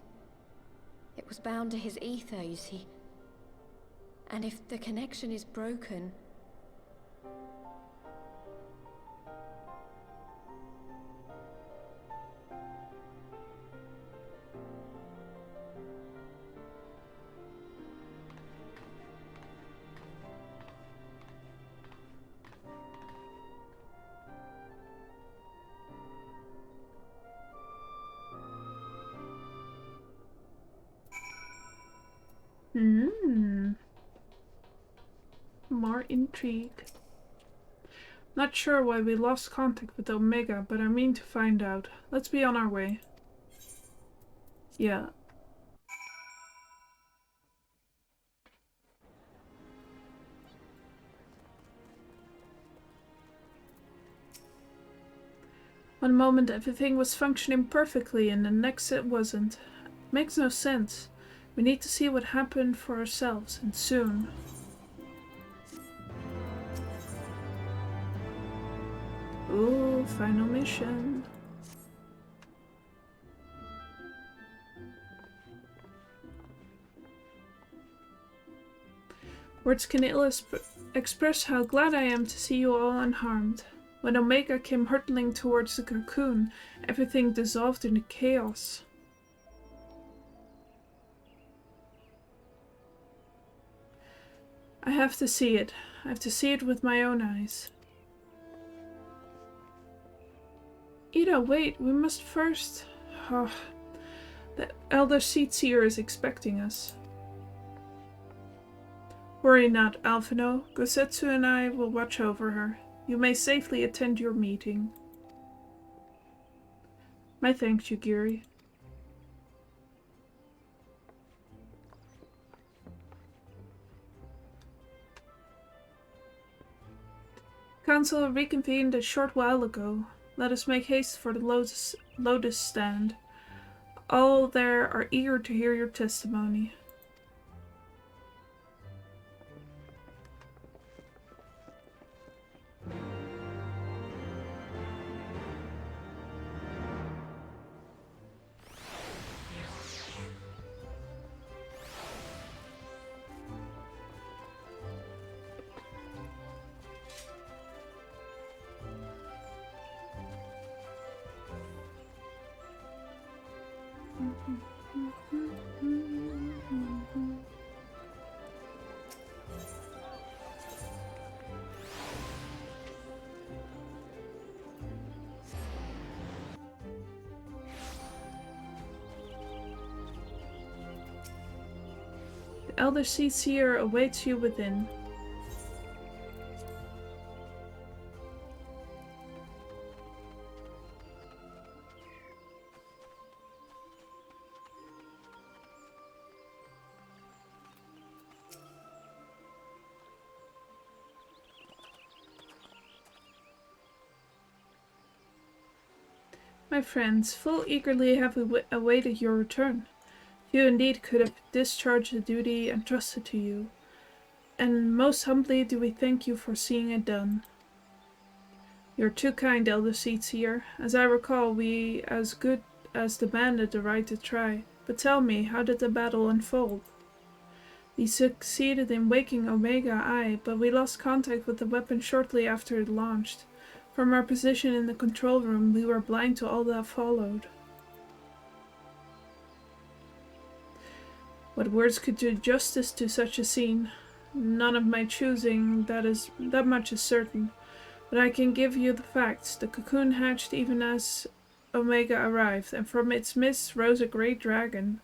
It was bound to his ether, you see. And if the connection is broken... More intrigue. Not sure why we lost contact with Omega, but I mean to find out. Let's be on our way. Yeah. One moment everything was functioning perfectly and the next it wasn't. Makes no sense. We need to see what happened for ourselves, and soon. Ooh, final mission. Words can ill express how glad I am to see you all unharmed. When Omega came hurtling towards the cocoon, everything dissolved into chaos. I have to see it. I have to see it with my own eyes. Ida, wait, we must first... Oh, the Elder Seedseer is expecting us. Worry not, Alphino. Gosetsu and I will watch over her. You may safely attend your meeting. My thanks, Yugiri. Council reconvened a short while ago. Let us make haste for the Lotus stand. All there are eager to hear your testimony. The Elder Seer awaits you within. My friends, full eagerly have awaited your return. You indeed could have discharged the duty entrusted to you, and most humbly do we thank you for seeing it done. You are too kind, Elder Seer. As I recall, we as good as demanded the right to try. But tell me, how did the battle unfold? We succeeded in waking Omega, aye, but we lost contact with the weapon shortly after it launched. From our position in the control room, we were blind to all that followed. What words could do justice to such a scene? None of my choosing, that much is certain. But I can give you the facts. The cocoon hatched even as Omega arrived, and from its midst rose a great dragon.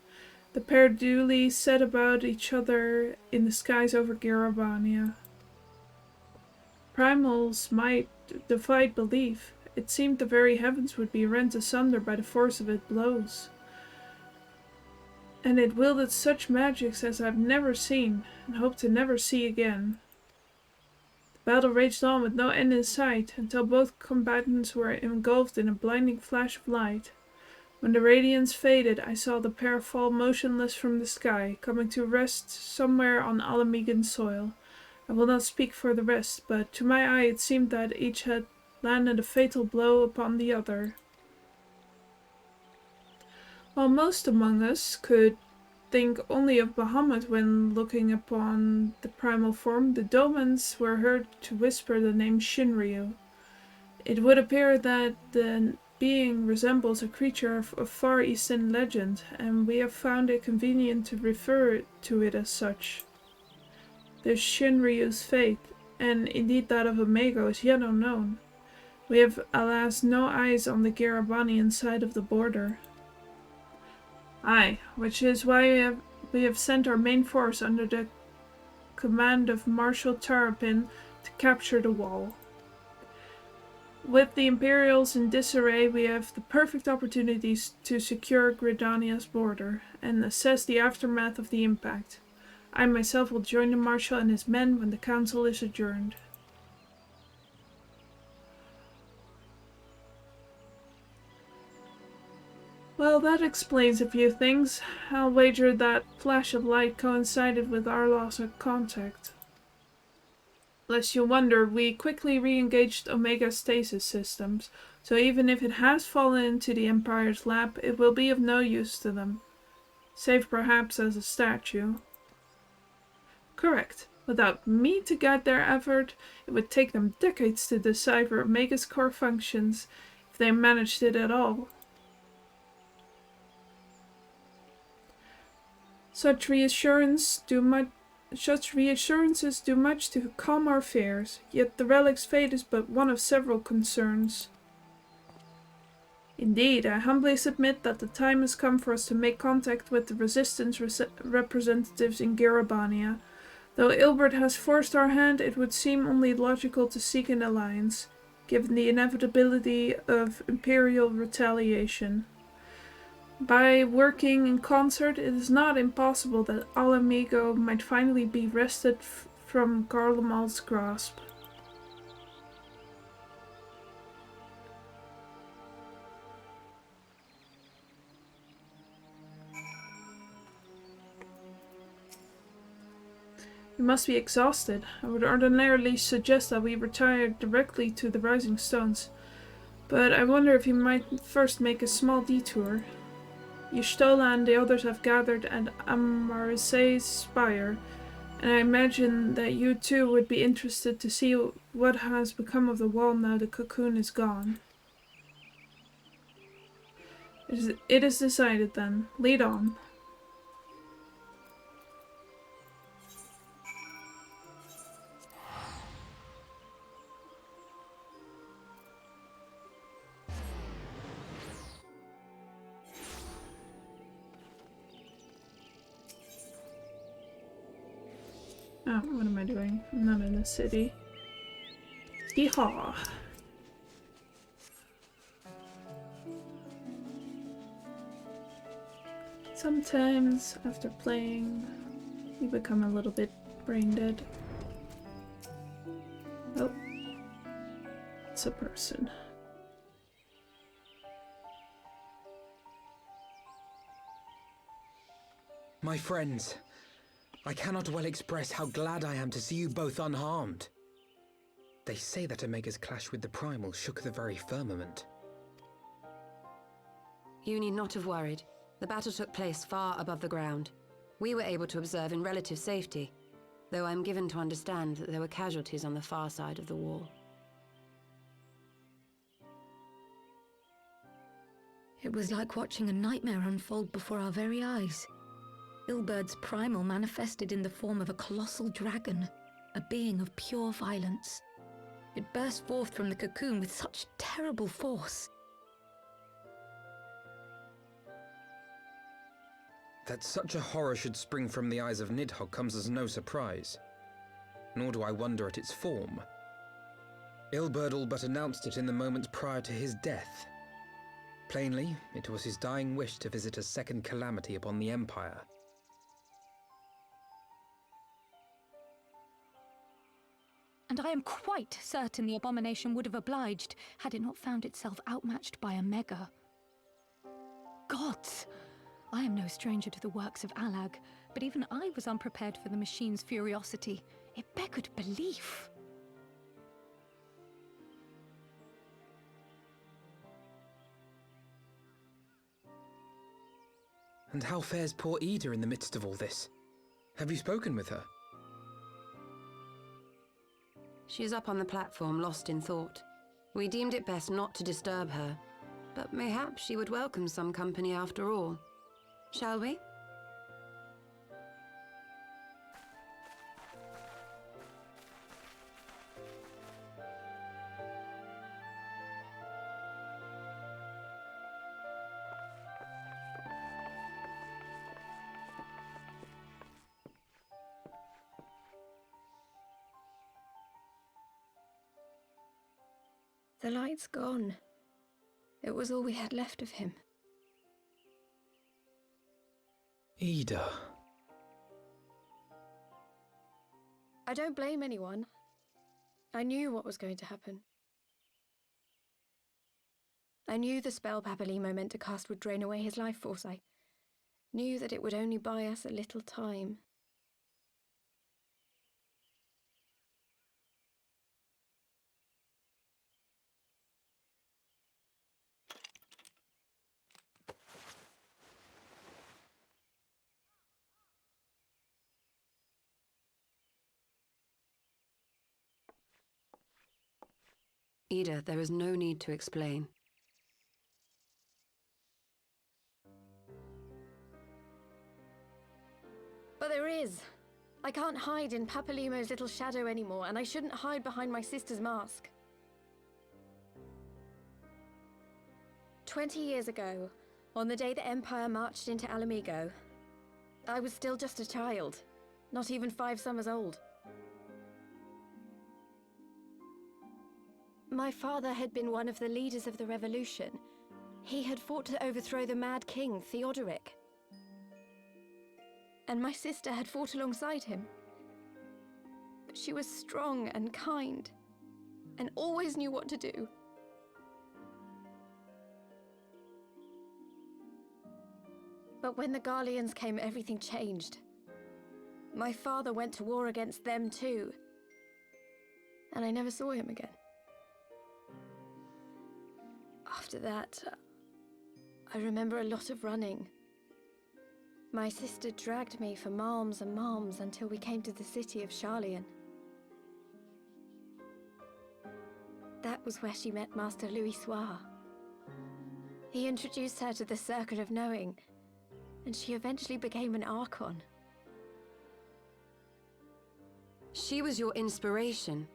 The pair duly set about each other in the skies over Garabania. Primal's might defied belief. It seemed the very heavens would be rent asunder by the force of its blows. And it wielded such magics as I've never seen, and hope to never see again. The battle raged on with no end in sight, until both combatants were engulfed in a blinding flash of light. When the radiance faded, I saw the pair fall motionless from the sky, coming to rest somewhere on Alamegan soil. I will not speak for the rest, but to my eye it seemed that each had landed a fatal blow upon the other. While most among us could think only of Bahamut when looking upon the primal form, the Domans were heard to whisper the name Shinryu. It would appear that the being resembles a creature of Far Eastern legend, and we have found it convenient to refer to it as such. The Shinryu's fate, and indeed that of Omega, is yet unknown. We have, alas, no eyes on the Garabanian side of the border. Aye, which is why we have sent our main force under the command of Marshal Tarapin to capture the wall. With the Imperials in disarray, we have the perfect opportunities to secure Gridania's border and assess the aftermath of the impact. I myself will join the Marshal and his men when the council is adjourned. Well, that explains a few things. I'll wager that flash of light coincided with our loss of contact. Lest you wonder, we quickly re-engaged Omega's stasis systems, so even if it has fallen into the Empire's lap, it will be of no use to them. Save perhaps as a statue. Correct. Without me to guide their effort, it would take them decades to decipher Omega's core functions, if they managed it at all. Such reassurances do much to calm our fears, yet the relic's fate is but one of several concerns. Indeed, I humbly submit that the time has come for us to make contact with the Resistance representatives in Garabania. Though Ilbert has forced our hand, it would seem only logical to seek an alliance, given the inevitability of Imperial retaliation. By working in concert, it is not impossible that Alamigo might finally be wrested from Garlemald's grasp. You must be exhausted. I would ordinarily suggest that we retire directly to the Rising Stones, but I wonder if you might first make a small detour. Y'shtola and the others have gathered at Amarisse's spire, and I imagine that you too would be interested to see what has become of the wall now the cocoon is gone. It is decided then. Lead on. Oh, what am I doing? I'm not in a city. Yeehaw! Sometimes, after playing, you become a little bit brain dead. Oh. It's a person. My friends, I cannot well express how glad I am to see you both unharmed. They say that Omega's clash with the Primal shook the very firmament. You need not have worried. The battle took place far above the ground. We were able to observe in relative safety, though I'm given to understand that there were casualties on the far side of the wall. It was like watching a nightmare unfold before our very eyes. Ilberd's primal manifested in the form of a colossal dragon, a being of pure violence. It burst forth from the cocoon with such terrible force. That such a horror should spring from the eyes of Nidhogg comes as no surprise. Nor do I wonder at its form. Ilberd all but announced it in the moments prior to his death. Plainly, it was his dying wish to visit a second calamity upon the Empire. And I am quite certain the abomination would have obliged had it not found itself outmatched by Omega. Gods! I am no stranger to the works of Alag, but even I was unprepared for the machine's furiosity. It beggared belief. And how fares poor Ida in the midst of all this? Have you spoken with her? She is up on the platform, lost in thought. We deemed it best not to disturb her, but mayhap she would welcome some company after all. Shall we? The light's gone. It was all we had left of him. Ida. I don't blame anyone. I knew what was going to happen. I knew the spell Papalimo meant to cast would drain away his life force. I knew that it would only buy us a little time. Ida, there is no need to explain. But there is. I can't hide in Papalimo's little shadow anymore, and I shouldn't hide behind my sister's mask. 20 years ago, on the day the Empire marched into Alamigo, I was still just a child, not even 5 summers old. My father had been one of the leaders of the revolution. He had fought to overthrow the Mad King, Theodoric. And my sister had fought alongside him. But she was strong and kind, and always knew what to do. But when the Garleans came, everything changed. My father went to war against them too, and I never saw him again. After that, I remember a lot of running. My sister dragged me for malms and malms until we came to the city of Sharlayan. That was where she met Master Louis Soir. He introduced her to the Circle of Knowing, and she eventually became an Archon. She was your inspiration.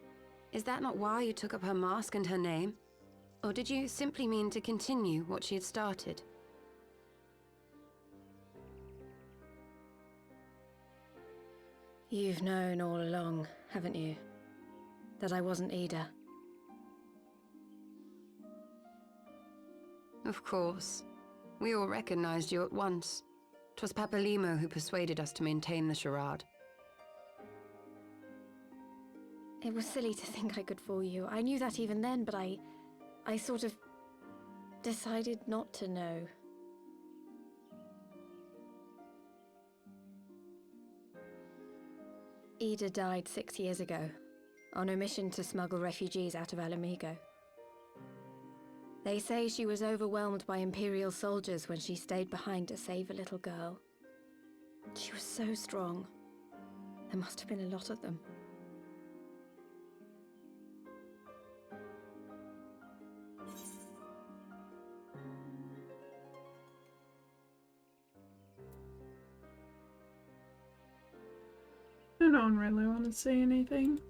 Is that not why you took up her mask and her name? Or did you simply mean to continue what she had started? You've known all along, haven't you? That I wasn't Ida. Of course. We all recognized you at once. 'Twas Papalimo who persuaded us to maintain the charade. It was silly to think I could fool you. I knew that even then, but I sort of decided not to know. Ida died 6 years ago, on a mission to smuggle refugees out of Alamigo. They say she was overwhelmed by Imperial soldiers when she stayed behind to save a little girl. She was so strong. There must have been a lot of them. I don't really want to say anything.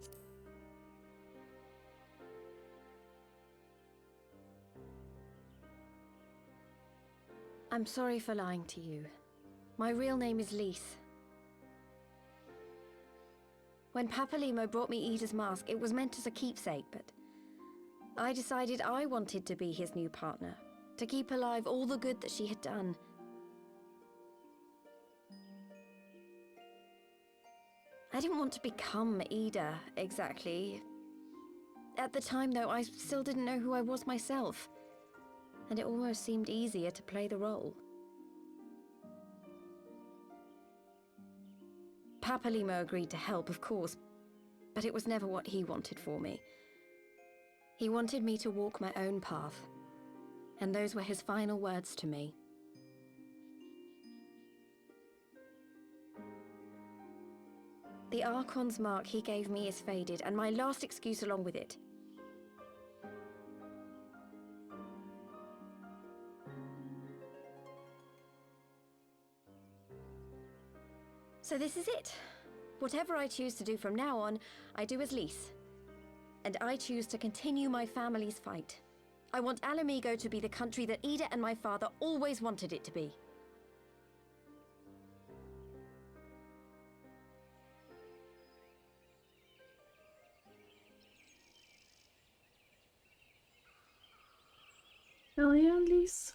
I'm sorry for lying to you. My real name is Lise. When Papalimo brought me Ida's mask, it was meant as a keepsake, but I decided I wanted to be his new partner, to keep alive all the good that she had done. I didn't want to become Ida, exactly. At the time, though, I still didn't know who I was myself, and it almost seemed easier to play the role. Papalimo agreed to help, of course, but it was never what he wanted for me. He wanted me to walk my own path, and those were his final words to me. The Archon's mark he gave me is faded, and my last excuse along with it. So this is it. Whatever I choose to do from now on, I do as Lise. And I choose to continue my family's fight. I want Alamigo to be the country that Ida and my father always wanted it to be. Leanne, Lise?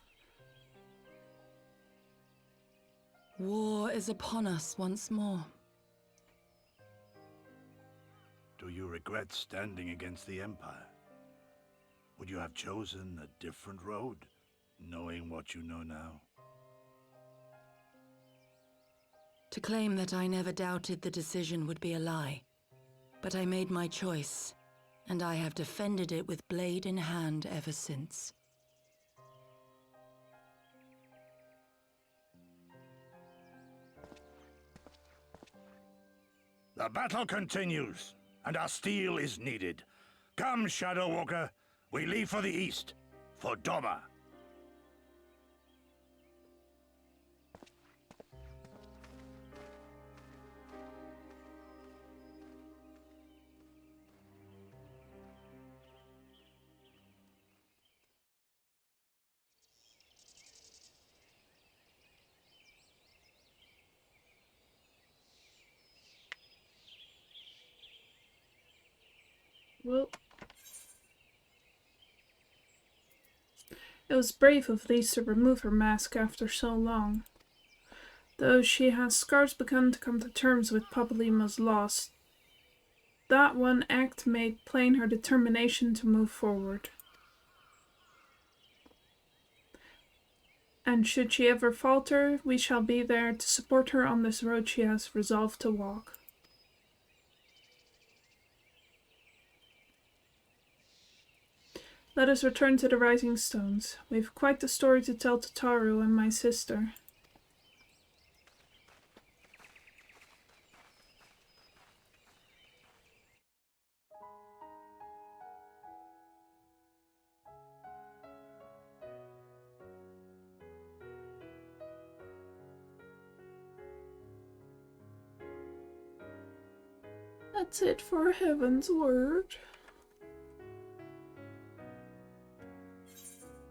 War is upon us once more. Do you regret standing against the Empire? Would you have chosen a different road, knowing what you know now? To claim that I never doubted the decision would be a lie. But I made my choice, and I have defended it with blade in hand ever since. The battle continues, and our steel is needed. Come, Shadow Walker, we leave for the east, for Doma. Well, it was brave of Lise to remove her mask after so long. Though she has scarce begun to come to terms with Papalimo's loss, that one act made plain her determination to move forward. And should she ever falter, we shall be there to support her on this road she has resolved to walk. Let us return to the Rising Stones. We've quite a story to tell to Taru and my sister. That's it for Heavensward.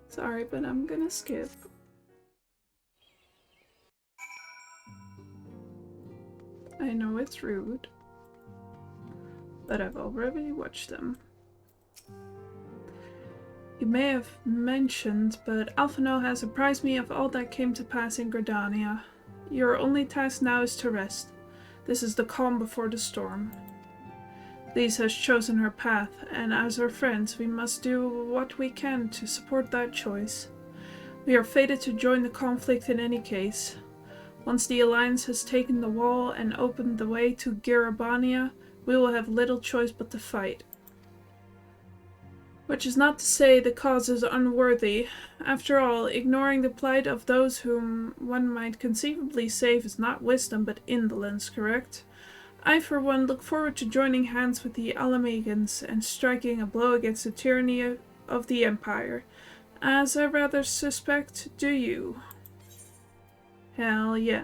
Sorry, but I'm gonna skip. I know it's rude, but I've already watched them. You may have mentioned, but Alphino has apprised me of all that came to pass in Gridania. Your only task now is to rest. This is the calm before the storm. Lise has chosen her path, and as her friends, we must do what we can to support that choice. We are fated to join the conflict in any case. Once the Alliance has taken the wall and opened the way to Girabania, we will have little choice but to fight. Which is not to say the cause is unworthy. After all, ignoring the plight of those whom one might conceivably save is not wisdom but indolence, correct? I, for one, look forward to joining hands with the Alamegans and striking a blow against the tyranny of the Empire. As I rather suspect, do you? Hell yeah.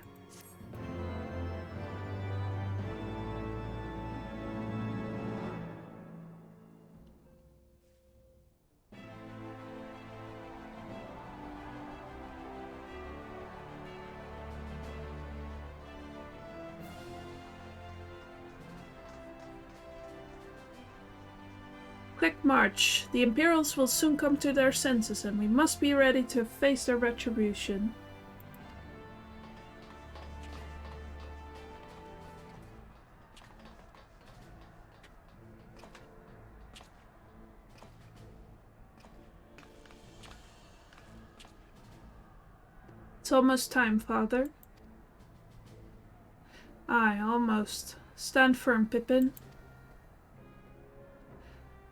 Quick march. The Imperials will soon come to their senses, and we must be ready to face their retribution. It's almost time, Father. Aye, almost. Stand firm, Pippin.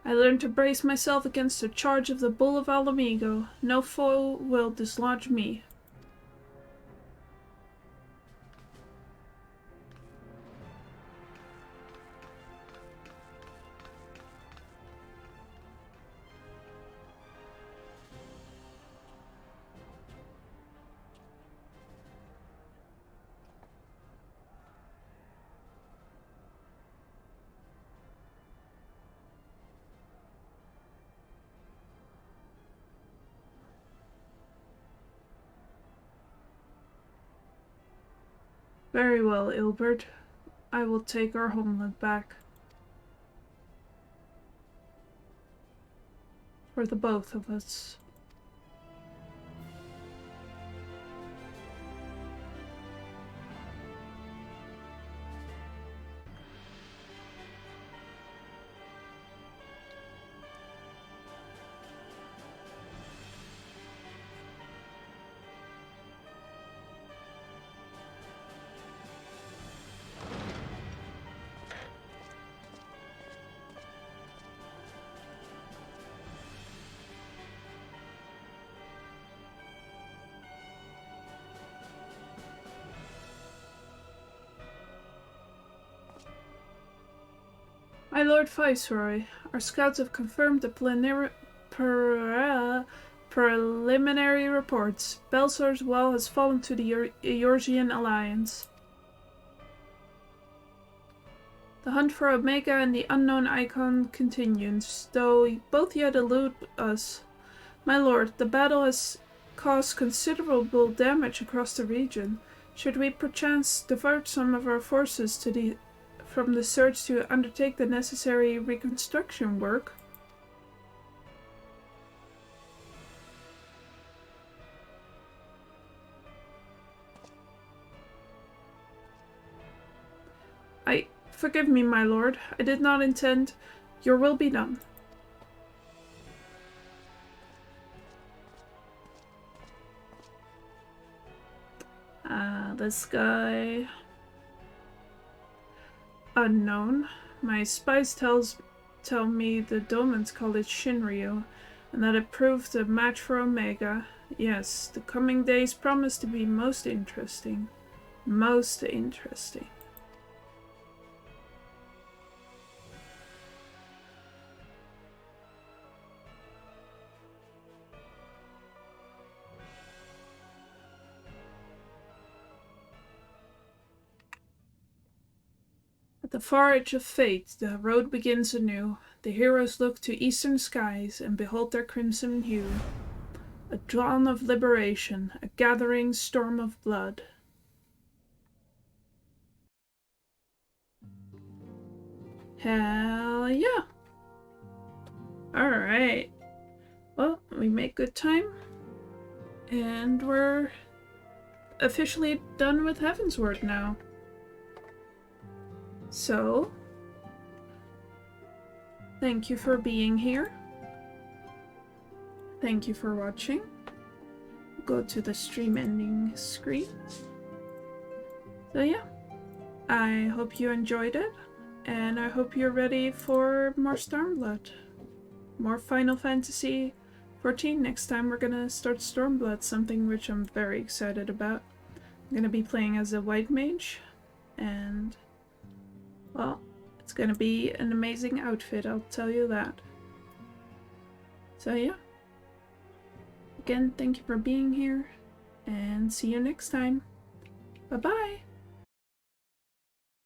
I learned to brace myself against the charge of the Bull of Alamigo. No foe will dislodge me. Very well, Ilbert. I will take our homeland back. For the both of us. My Lord Viceroy, our scouts have confirmed the preliminary reports. Belsar's wall has fallen to the Eorzean Alliance. The hunt for Omega and the unknown icon continues, though both yet elude us. My lord, the battle has caused considerable damage across the region. Should we perchance divert some of our forces from the search to undertake the necessary reconstruction work? Forgive me, my lord. I did not intend. Your will be done. This guy... Unknown. My spies tell me the Domans call it Shinryu, and that it proved a match for Omega. Yes, the coming days promise to be most interesting. Most interesting. At the far edge of fate, the road begins anew. The heroes look to eastern skies and behold their crimson hue. A dawn of liberation, a gathering storm of blood. Hell yeah! Alright. Well, we make good time. And we're officially done with Heavensward now. So, thank you for being here. Thank you for watching. Go to the stream ending screen. So yeah, I hope you enjoyed it, and I hope you're ready for more Stormblood. More Final Fantasy 14. Next time we're gonna start Stormblood, something which I'm very excited about. I'm gonna be playing as a white mage, and well, it's gonna be an amazing outfit, I'll tell you that. So yeah. Again, thank you for being here, and see you next time. Bye-bye!